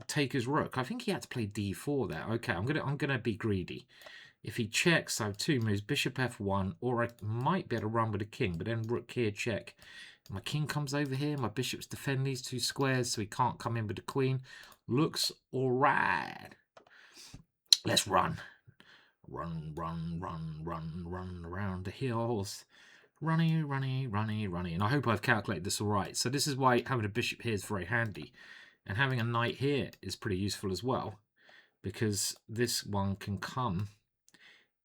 take his rook? I think he had to play d4 there. Okay, I'm gonna be greedy. If he checks, I have 2 moves, bishop f1, or I might be able to run with a king, but then rook here, check. My king comes over here, my bishop's defend these 2 squares, so he can't come in with the queen. Looks all right. Let's run. Run around the hills. Runny. And I hope I've calculated this all right. So this is why having a bishop here is very handy. And having a knight here is pretty useful as well, because this one can come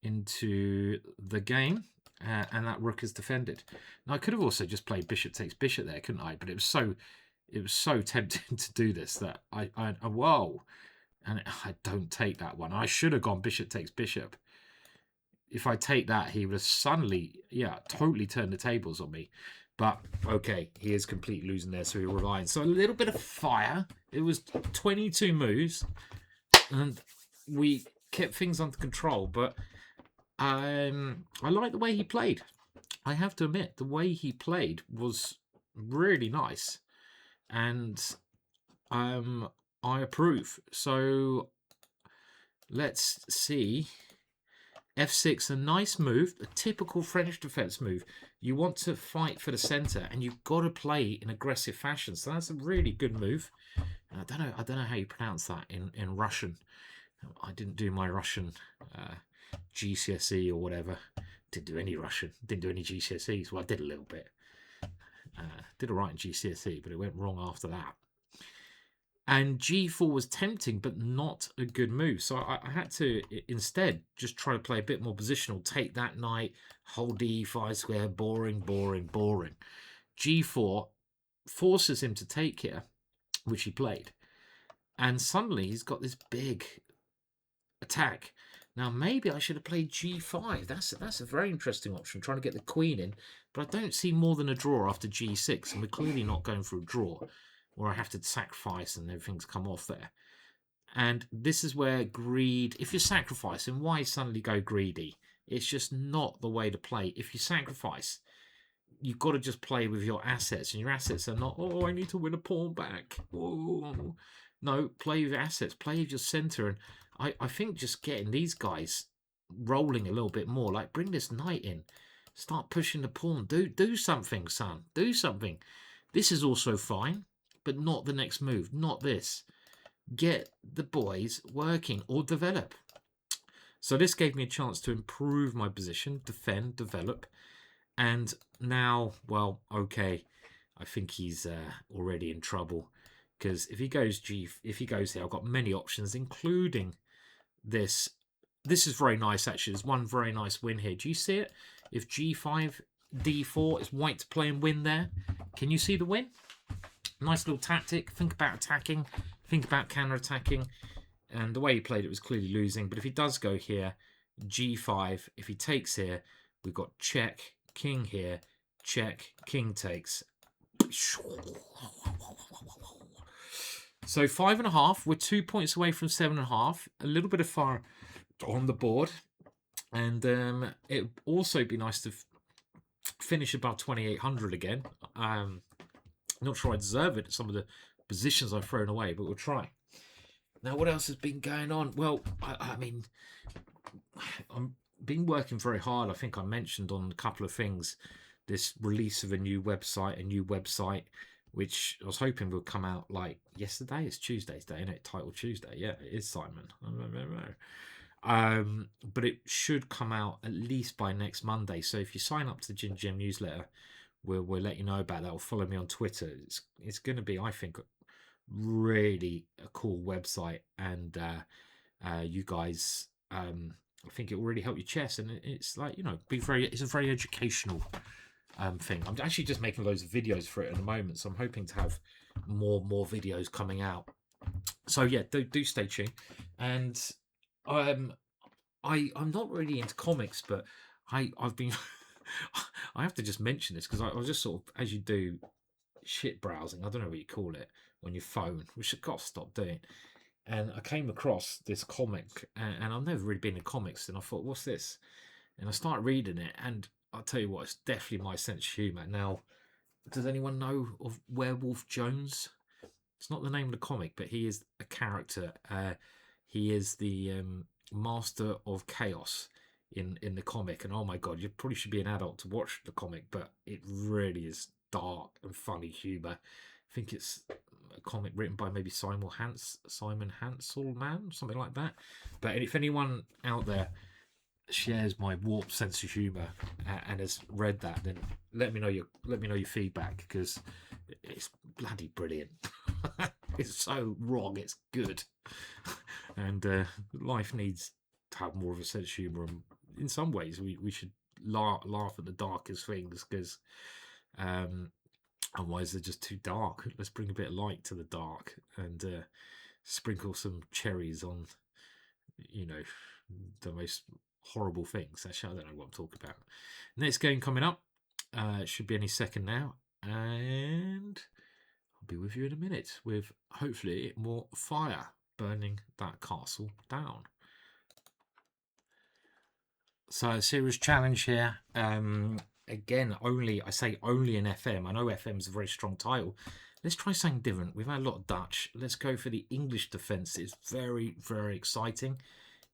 into the game, and that rook is defended. Now I could have also just played bishop takes bishop there, couldn't I? But it was so tempting to do this that I whoa, and I don't take that one. I should have gone bishop takes bishop. if I take that, he would have suddenly, totally turned the tables on me. But, okay, he is completely losing there, so we're relying. So a little bit of fire. It was 22 moves, and we kept things under control. But I like the way he played. I have to admit, the way he played was really nice. And I approve. So let's see. F6, a nice move, a typical French defense move. You want to fight for the center, and you've got to play in aggressive fashion. So that's a really good move. And I don't know how you pronounce that in Russian. I didn't do my Russian GCSE or whatever. Didn't do any Russian. Didn't do any GCSEs. Well, I did a little bit. Did all right in GCSE, but it went wrong after that. And G4 was tempting, but not a good move. So I had to instead just try to play a bit more positional. Take that knight, hold D5 square, boring, boring, boring. G4 forces him to take here, which he played. And suddenly he's got this big attack. Now, maybe I should have played G5. That's a very interesting option, trying to get the queen in. But I don't see more than a draw after G6, and we're clearly not going for a draw, where I have to sacrifice and everything's come off there. And this is where greed, if you're sacrificing, why suddenly go greedy? It's just not the way to play. If you sacrifice, you've got to just play with your assets. And your assets are not, oh, I need to win a pawn back. Oh. No, play with your assets. Play with your center. And I think just getting these guys rolling a little bit more, like bring this knight in. Start pushing the pawn. Do something, son. Do something. This is also fine, but not the next move. Not this. Get the boys working or develop. So this gave me a chance to improve my position, defend, develop. And now, well, okay, I think he's already in trouble. Because if he goes here, I've got many options, including this. This is very nice, actually. There's one very nice win here. Do you see it? If G5, D4 is white to play and win there. Can you see the win? Nice little tactic. Think about attacking. Think about counter-attacking. And the way he played it was clearly losing. But if he does go here, G5, if he takes here, we've got check, king here, check, king takes. So 5.5. We're 2 points away from 7.5. A little bit of fire on the board. And it would also be nice to finish above 2,800 again. Not sure I deserve it, some of the positions I've thrown away, but we'll try. Now, what else has been going on? Well, I mean, I've been working very hard. I think I mentioned on a couple of things, this release of a new website, which I was hoping would come out like yesterday. It's Tuesday's day, isn't it? Title Tuesday. Yeah, it is, Simon. But it should come out at least by next Monday. So if you sign up to the GingerGM newsletter, we'll let you know about that, or follow me on Twitter. It's going to be, I think, really a cool website, and you guys, I think it will really help your chess, and it's like, you know, it's a very educational thing. I'm actually just making loads of videos for it at the moment, so I'm hoping to have more videos coming out. So yeah, do stay tuned. And I'm not really into comics, but I've been I have to just mention this because I was just sort of, as you do, shit browsing. I don't know what you call it on your phone, which I've got to stop doing. And I came across this comic, and I've never really been in comics, and I thought, what's this? And I started reading it, and I'll tell you what, it's definitely my sense of humour. Now, does anyone know of Werewolf Jones? It's not the name of the comic, but he is a character. He is the master of chaos in the comic, and oh my god, you probably should be an adult to watch the comic, but it really is dark and funny humour. I think it's a comic written by maybe Simon Hanselman, something like that. But if anyone out there shares my warped sense of humour and has read that, then let me know your feedback, because it's bloody brilliant. It's so wrong, it's good. And life needs to have more of a sense of humour, and in some ways we should laugh at the darkest things, because otherwise they're just too dark. Let's bring a bit of light to the dark, and sprinkle some cherries on, you know, the most horrible things. Actually, I don't know what I'm talking about. Next game coming up. Should be any second now. And I'll be with you in a minute with hopefully more fire burning that castle down. So a serious challenge here. Again, I say only in FM. I know FM is a very strong title. Let's try something different. We've had a lot of Dutch. Let's go for the English defense. It's very, very exciting.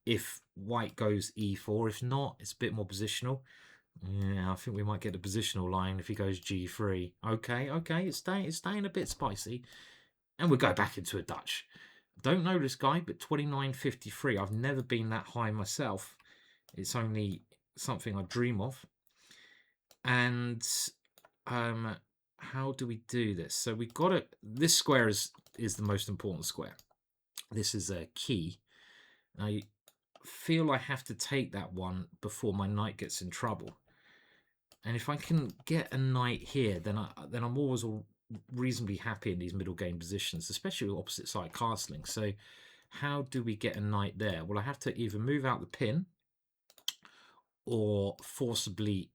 If white goes e4, if not, it's a bit more positional. Yeah, I think we might get a positional line if he goes g3. Okay, it's staying a bit spicy. And we'll go back into a Dutch. Don't know this guy, but 29.53. I've never been that high myself. It's only something I dream of. And how do we do this? So we've got it. This square is the most important square. This is a key. I feel I have to take that one before my knight gets in trouble. And if I can get a knight here, then I'm always reasonably happy in these middle game positions, especially with opposite side castling. So how do we get a knight there? Well, I have to either move out the pin or forcibly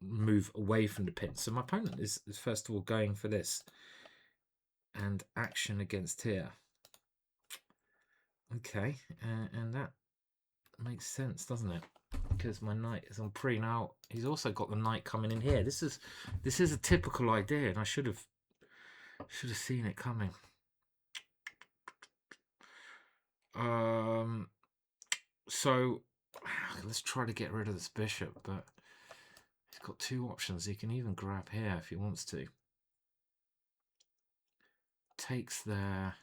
move away from the pin. So my opponent is first of all going for this and action against here. Okay, and that makes sense, doesn't it? Because my knight is on pre. Now he's also got the knight coming in here. This is a typical idea, and I should have seen it coming. So let's try to get rid of this bishop, but he's got two options. He can even grab here if he wants to. Takes there.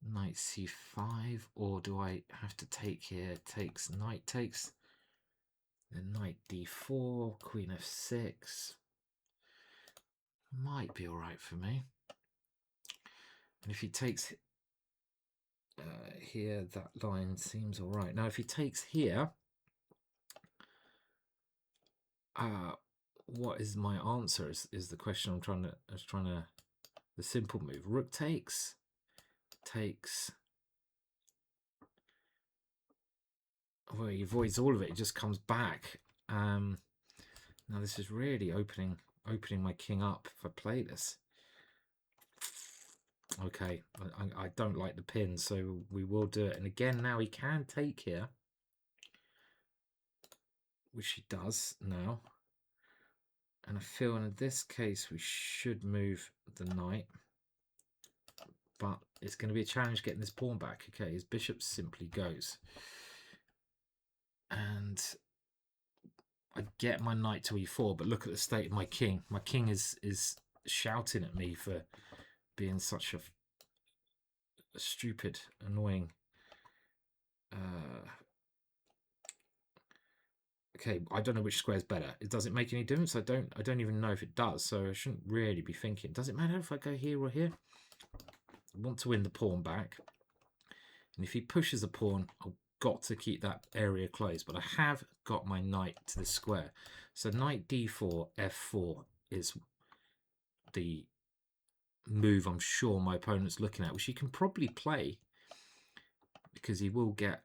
Knight c5, or do I have to take here? Takes, knight takes, then knight d4, queen f6. Might be alright for me. And if he takes here, that line seems alright. Now if he takes here, what is my answer is the question I'm trying to, the simple move. Rook takes. Well, he avoids all of it. It just comes back. Now this is really opening my king up if I play this. Okay, I don't like the pin, so we will do it. And again, now he can take here, which he does now. And I feel in this case we should move the knight. But it's going to be a challenge getting this pawn back. Okay, his bishop simply goes. And I get my knight to e4, but look at the state of my king. My king is shouting at me for being such a stupid, annoying... okay, I don't know which square is better. Does it make any difference? I don't even know if it does, so I shouldn't really be thinking. Does it matter if I go here or here? I want to win the pawn back. And if he pushes a pawn, I've got to keep that area closed. But I have got my knight to the square. So knight d4, f4 is the move I'm sure my opponent's looking at, which he can probably play because he will get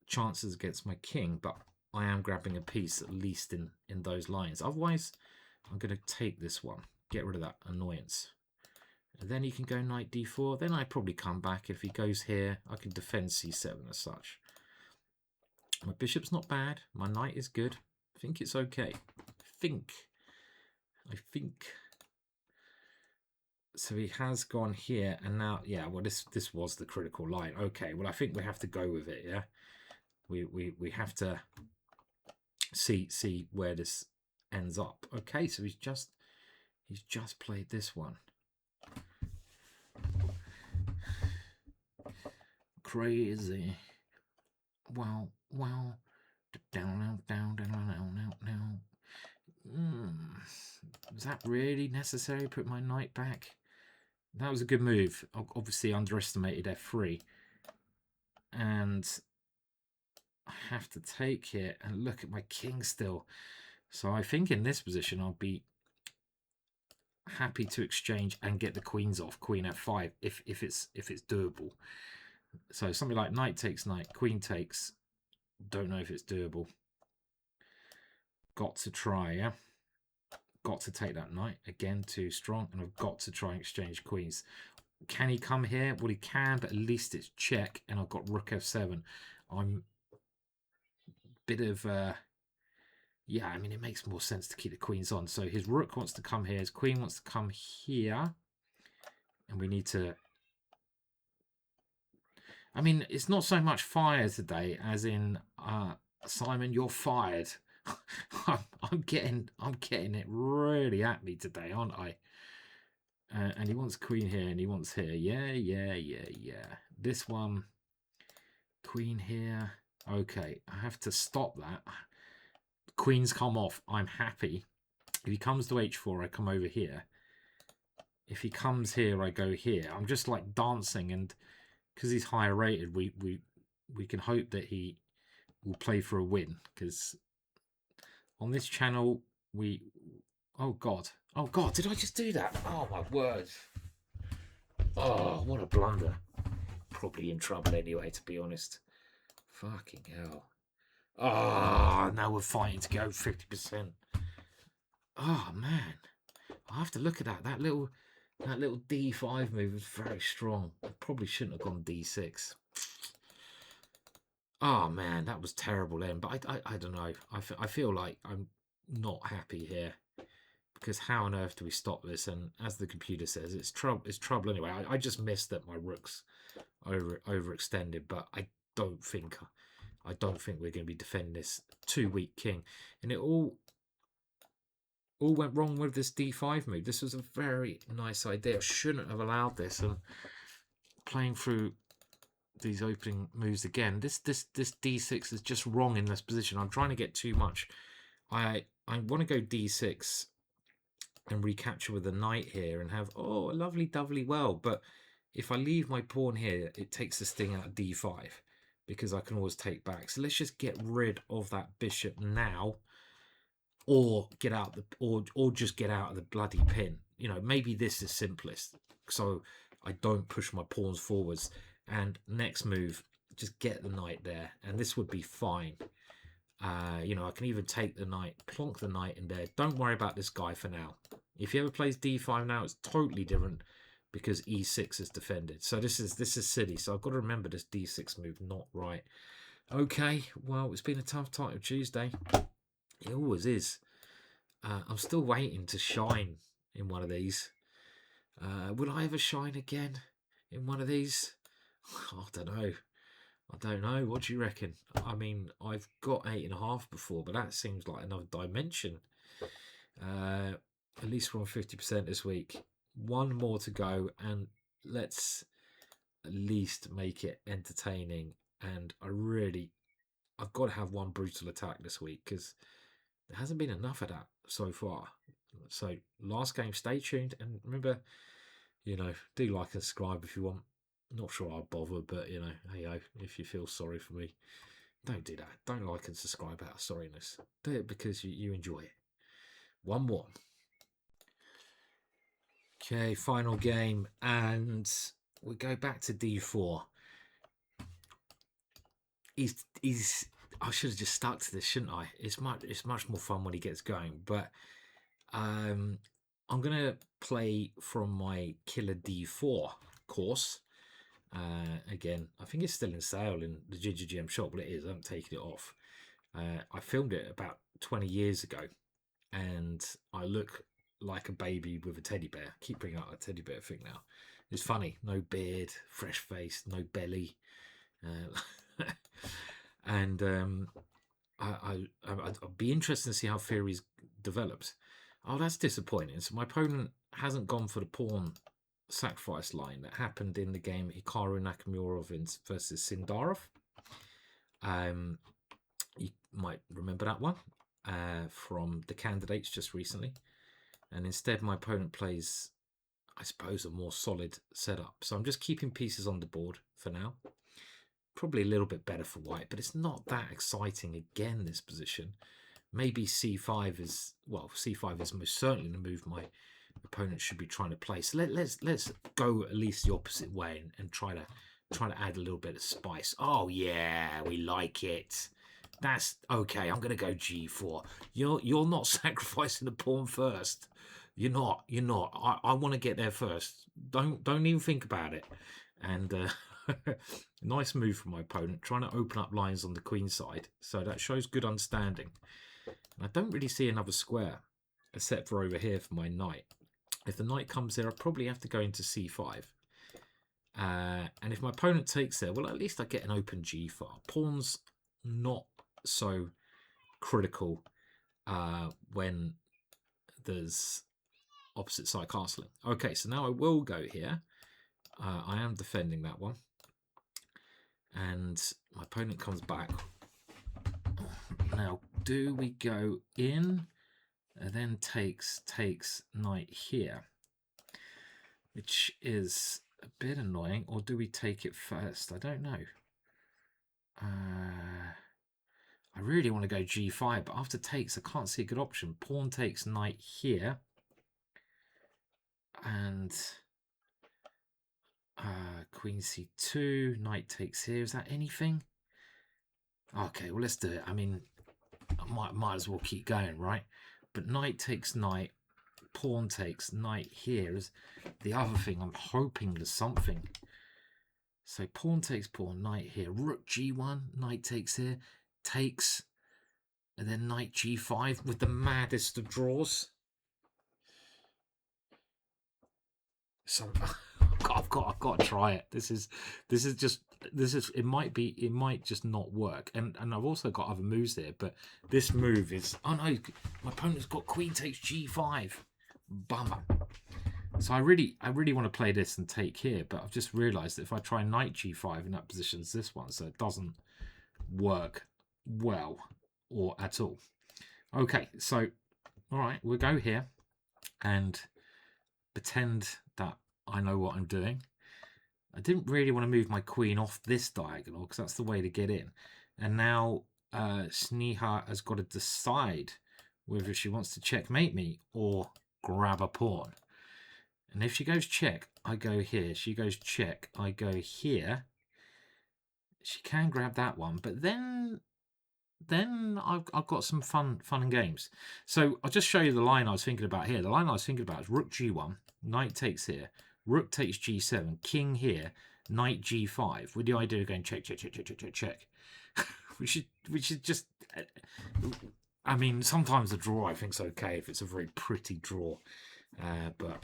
chances against my king, but I am grabbing a piece at least in those lines. Otherwise, I'm going to take this one, get rid of that annoyance. And then he can go knight d4. Then I probably come back. If he goes here, I can defend c7 as such. My bishop's not bad. My knight is good. I think it's okay. I think. So he has gone here, and now, yeah, well, this was the critical line. Okay, well, I think we have to go with it, yeah? We have to see where this ends up. Okay, so he's just played this one. Crazy. Wow. Down. Was that really necessary? Put my knight back. That was a good move. Obviously underestimated f3. And I have to take here and look at my king still. So I think in this position I'll be happy to exchange and get the queens off. Queen f5 if it's doable. So something like knight takes knight, queen takes Don't know if it's doable. Got to try, yeah? Got to take that knight. Again, too strong. And I've got to try and exchange queens. Can he come here? Well, he can, but at least it's check. And I've got rook f7. I'm a bit of... yeah, I mean, it makes more sense to keep the queens on. So his rook wants to come here. His queen wants to come here. And we need to... I mean, it's not so much fire today as in, Simon, you're fired. I'm getting it really at me today, aren't I? And he wants queen here and he wants here. Yeah. This one, queen here. Okay, I have to stop that. Queens come off. I'm happy. If he comes to h4, I come over here. If he comes here, I go here. I'm just like dancing, and because he's higher rated, we can hope that he will play for a win, because on this channel oh god, did I just do that? Oh my word. Oh, what a blunder. Probably in trouble anyway, to be honest. Fucking hell. Oh, now we're fighting to go 50%. Oh man, I have to look at that little d5 move was very strong. I probably shouldn't have gone d6. Oh man, that was terrible then. But I don't know. I feel like I'm not happy here, because how on earth do we stop this? And as the computer says, it's trouble anyway. I just missed that my rook's overextended, but I don't think we're going to be defending this too weak king. And it all went wrong with this d5 move. This was a very nice idea. I shouldn't have allowed this. And playing through these opening moves again, this d6 is just wrong in this position. I'm trying to get too much. I want to go d6 and recapture with a knight here and have, oh, a lovely dovely well. But if I leave my pawn here, it takes the sting out of d5, because I can always take back. So let's just get rid of that bishop now, or get out or just get out of the bloody pin. You know, maybe this is simplest, so I don't push my pawns forwards. And next move, just get the knight there, and this would be fine. You know, I can even take the knight, plonk the knight in there. Don't worry about this guy for now. If he ever plays d5 now, it's totally different, because e6 is defended. So this is silly. So I've got to remember this d6 move, not right. Okay, well, it's been a tough Title Tuesday. It always is. I'm still waiting to shine in one of these. Will I ever shine again in one of these? I don't know. What do you reckon? I mean, I've got 8.5 before, but that seems like another dimension. At least we're on 50% this week. One more to go, and let's at least make it entertaining. And I've got to have one brutal attack this week, because there hasn't been enough of that so far. So last game, stay tuned, and remember, you know, do like and subscribe if you want. Not sure I'll bother, but you know, hey, if you feel sorry for me, don't do that. Don't like and subscribe out of sorriness. Do it because you enjoy it. 1-1. Okay, final game, and we go back to d4. I should have just stuck to this, shouldn't I? It's much more fun when he gets going. But I'm gonna play from my killer d4 course. Again, I think it's still in sale in the GingerGM shop, but it is. I haven't taken it off. I filmed it about 20 years ago, and I look like a baby with a teddy bear. I keep bringing up a teddy bear thing now. It's funny. No beard, fresh face, no belly. And I'd be interested to see how theories develops. Oh, that's disappointing. So my opponent hasn't gone for the pawn sacrifice line that happened in the game Hikaru Nakamura versus Sindarov. You might remember that one from the candidates just recently. And instead, my opponent plays, I suppose, a more solid setup. So I'm just keeping pieces on the board for now. Probably a little bit better for white, but it's not that exciting again, this position. Maybe c5 is, well, c5 is most certainly the move my opponent should be trying to play. So let's go at least the opposite way and try to add a little bit of spice. Oh yeah, we like it. That's okay. I'm going to go g4. You're not sacrificing the pawn first. You're not. I want to get there first. Don't even think about it. And nice move from my opponent, trying to open up lines on the queen side. So that shows good understanding. And I don't really see another square except for over here for my knight. If the knight comes there, I probably have to go into c5. And if my opponent takes there, well, at least I get an open g-file. Pawn's not so critical when there's opposite side castling. Okay, so now I will go here. I am defending that one. And my opponent comes back. Now, do we go in and then takes knight here? Which is a bit annoying. Or do we take it first? I don't know. I really want to go g5, but after takes, I can't see a good option. Pawn takes knight here. And queen c2, knight takes here. Is that anything? Okay, well, let's do it. I mean, I might as well keep going, right? But knight takes knight, pawn takes knight here is the other thing. I'm hoping there's something. So pawn takes pawn, knight here, rook g1, knight takes here, takes, and then knight g5 with the maddest of draws. So I've got to try it. This is it might just not work. And I've also got other moves there, but this move is, oh no, my opponent's got queen takes g5. Bummer. So I really want to play this and take here, but I've just realized that if I try knight g5 in that position as this one, so it doesn't work well or at all. Okay, so all right, we'll go here and pretend that I know what I'm doing. I didn't really want to move my queen off this diagonal because that's the way to get in. And now Sneha has got to decide whether she wants to checkmate me or grab a pawn. And if she goes check, I go here. She goes check, I go here. She can grab that one, but then I've got some fun and games. So I'll just show you the line I was thinking about here. The line I was thinking about is rook g1, knight takes here, rook takes g7, king here, knight g5, with the idea of going check, check, check, check, check, check, check. we should just, I mean, sometimes a draw I think's okay if it's a very pretty draw, but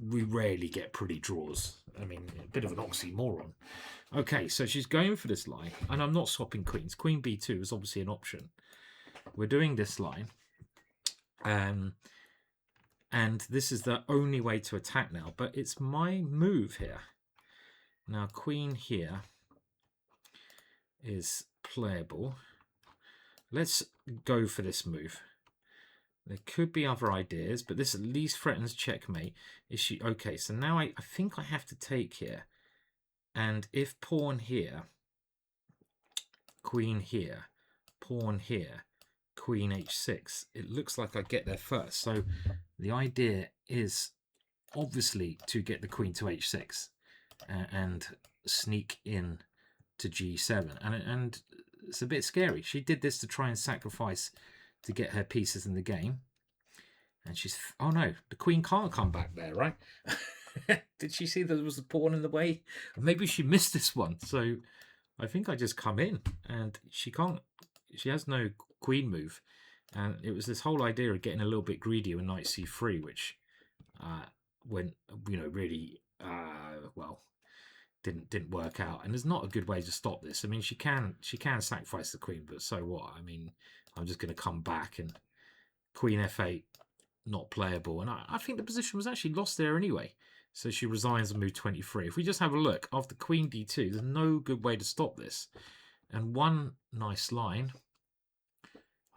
we rarely get pretty draws. I mean, a bit of an oxymoron. Okay, so she's going for this line, and I'm not swapping queens. Queen b2 is obviously an option. We're doing this line, and this is the only way to attack now, but it's my move here. Now, queen here is playable. Let's go for this move. There could be other ideas, but this at least threatens checkmate. Is she okay? So now I think I have to take here. And if pawn here, queen here, pawn here, queen h6, it looks like I get there first. So the idea is obviously to get the queen to h6 and sneak in to g7. And it's a bit scary. She did this to try and sacrifice to get her pieces in the game. And she's, oh no, the queen can't come back there, right? Did she see there was a pawn in the way? Maybe she missed this one. So I think I just come in and she can't, she has no queen move. And it was this whole idea of getting a little bit greedy with knight c3, which went, you know, really, well, didn't work out. And there's not a good way to stop this. I mean, she can sacrifice the queen, but so what? I mean, I'm just going to come back and queen f8, not playable. And I think the position was actually lost there anyway. So she resigns and move 23. If we just have a look, after queen d2, there's no good way to stop this. And one nice line,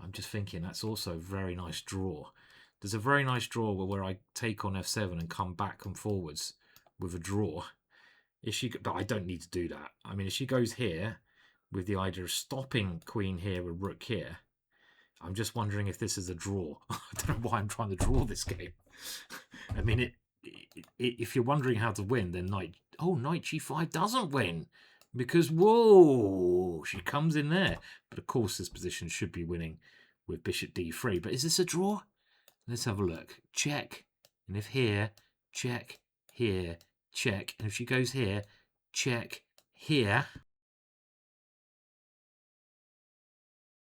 I'm just thinking that's also a very nice draw. There's a very nice draw where I take on f7 and come back and forwards with a draw. If she, but I don't need to do that. I mean, if she goes here with the idea of stopping queen here with rook here, I'm just wondering if this is a draw. I don't know why I'm trying to draw this game. I mean, if you're wondering how to win, then knight g5 doesn't win. because, whoa, she comes in there. But of course, this position should be winning with bishop d3. But is this a draw? Let's have a look. Check. And if here, check, here, check. And if she goes here, check, here.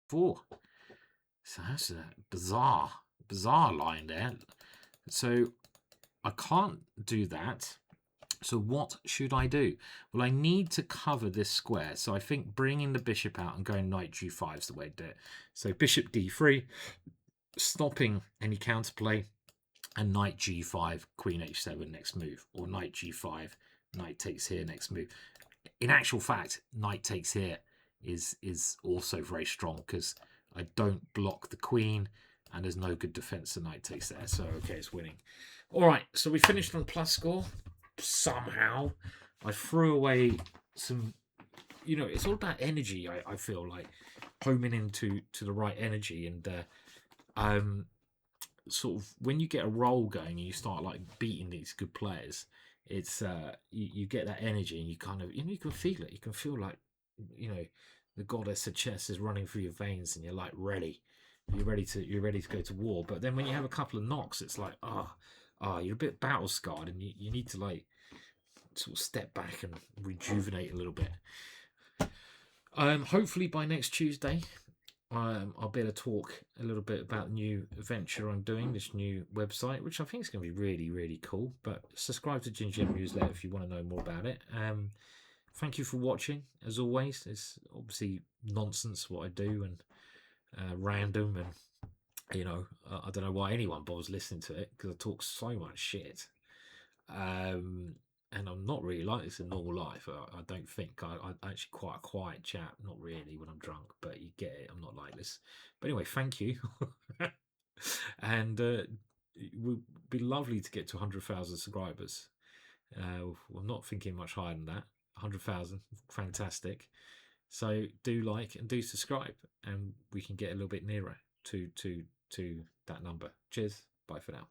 4. So that's a bizarre line there. So I can't do that. So what should I do? Well, I need to cover this square. So I think bringing the bishop out and going knight g5 is the way to do it. So bishop d3, stopping any counterplay, and knight g5, queen h7 next move, or knight g5, knight takes here next move. In actual fact, knight takes here is also very strong because I don't block the queen and there's no good defense. The knight takes there. So, okay, it's winning. All right, so we finished on plus score. Somehow I threw away some, you know, it's all about energy. I feel like homing into the right energy, and sort of when you get a roll going and you start like beating these good players, it's you get that energy and you kind of, you know, you can feel it. You can feel like, you know, the goddess of chess is running through your veins and you're like ready. You're ready to go to war. But then when you have a couple of knocks, it's like, you're a bit battle scarred and you need to like sort of step back and rejuvenate a little bit. Hopefully by next Tuesday, I'll be able to talk a little bit about the new venture I'm doing, this new website, which I think is going to be really, really cool. But subscribe to GingerGM newsletter if you want to know more about it. Thank you for watching. As always, it's obviously nonsense what I do and random, and you know, I don't know why anyone bothers listening to it because I talk so much shit. And I'm not really like this in normal life. I don't think. I'm actually quite a quiet chap. Not really when I'm drunk, but you get it. I'm not like this. But anyway, thank you. And it would be lovely to get to 100,000 subscribers. I'm not thinking much higher than that. 100,000, fantastic. So do like and do subscribe, and we can get a little bit nearer to that number. Cheers. Bye for now.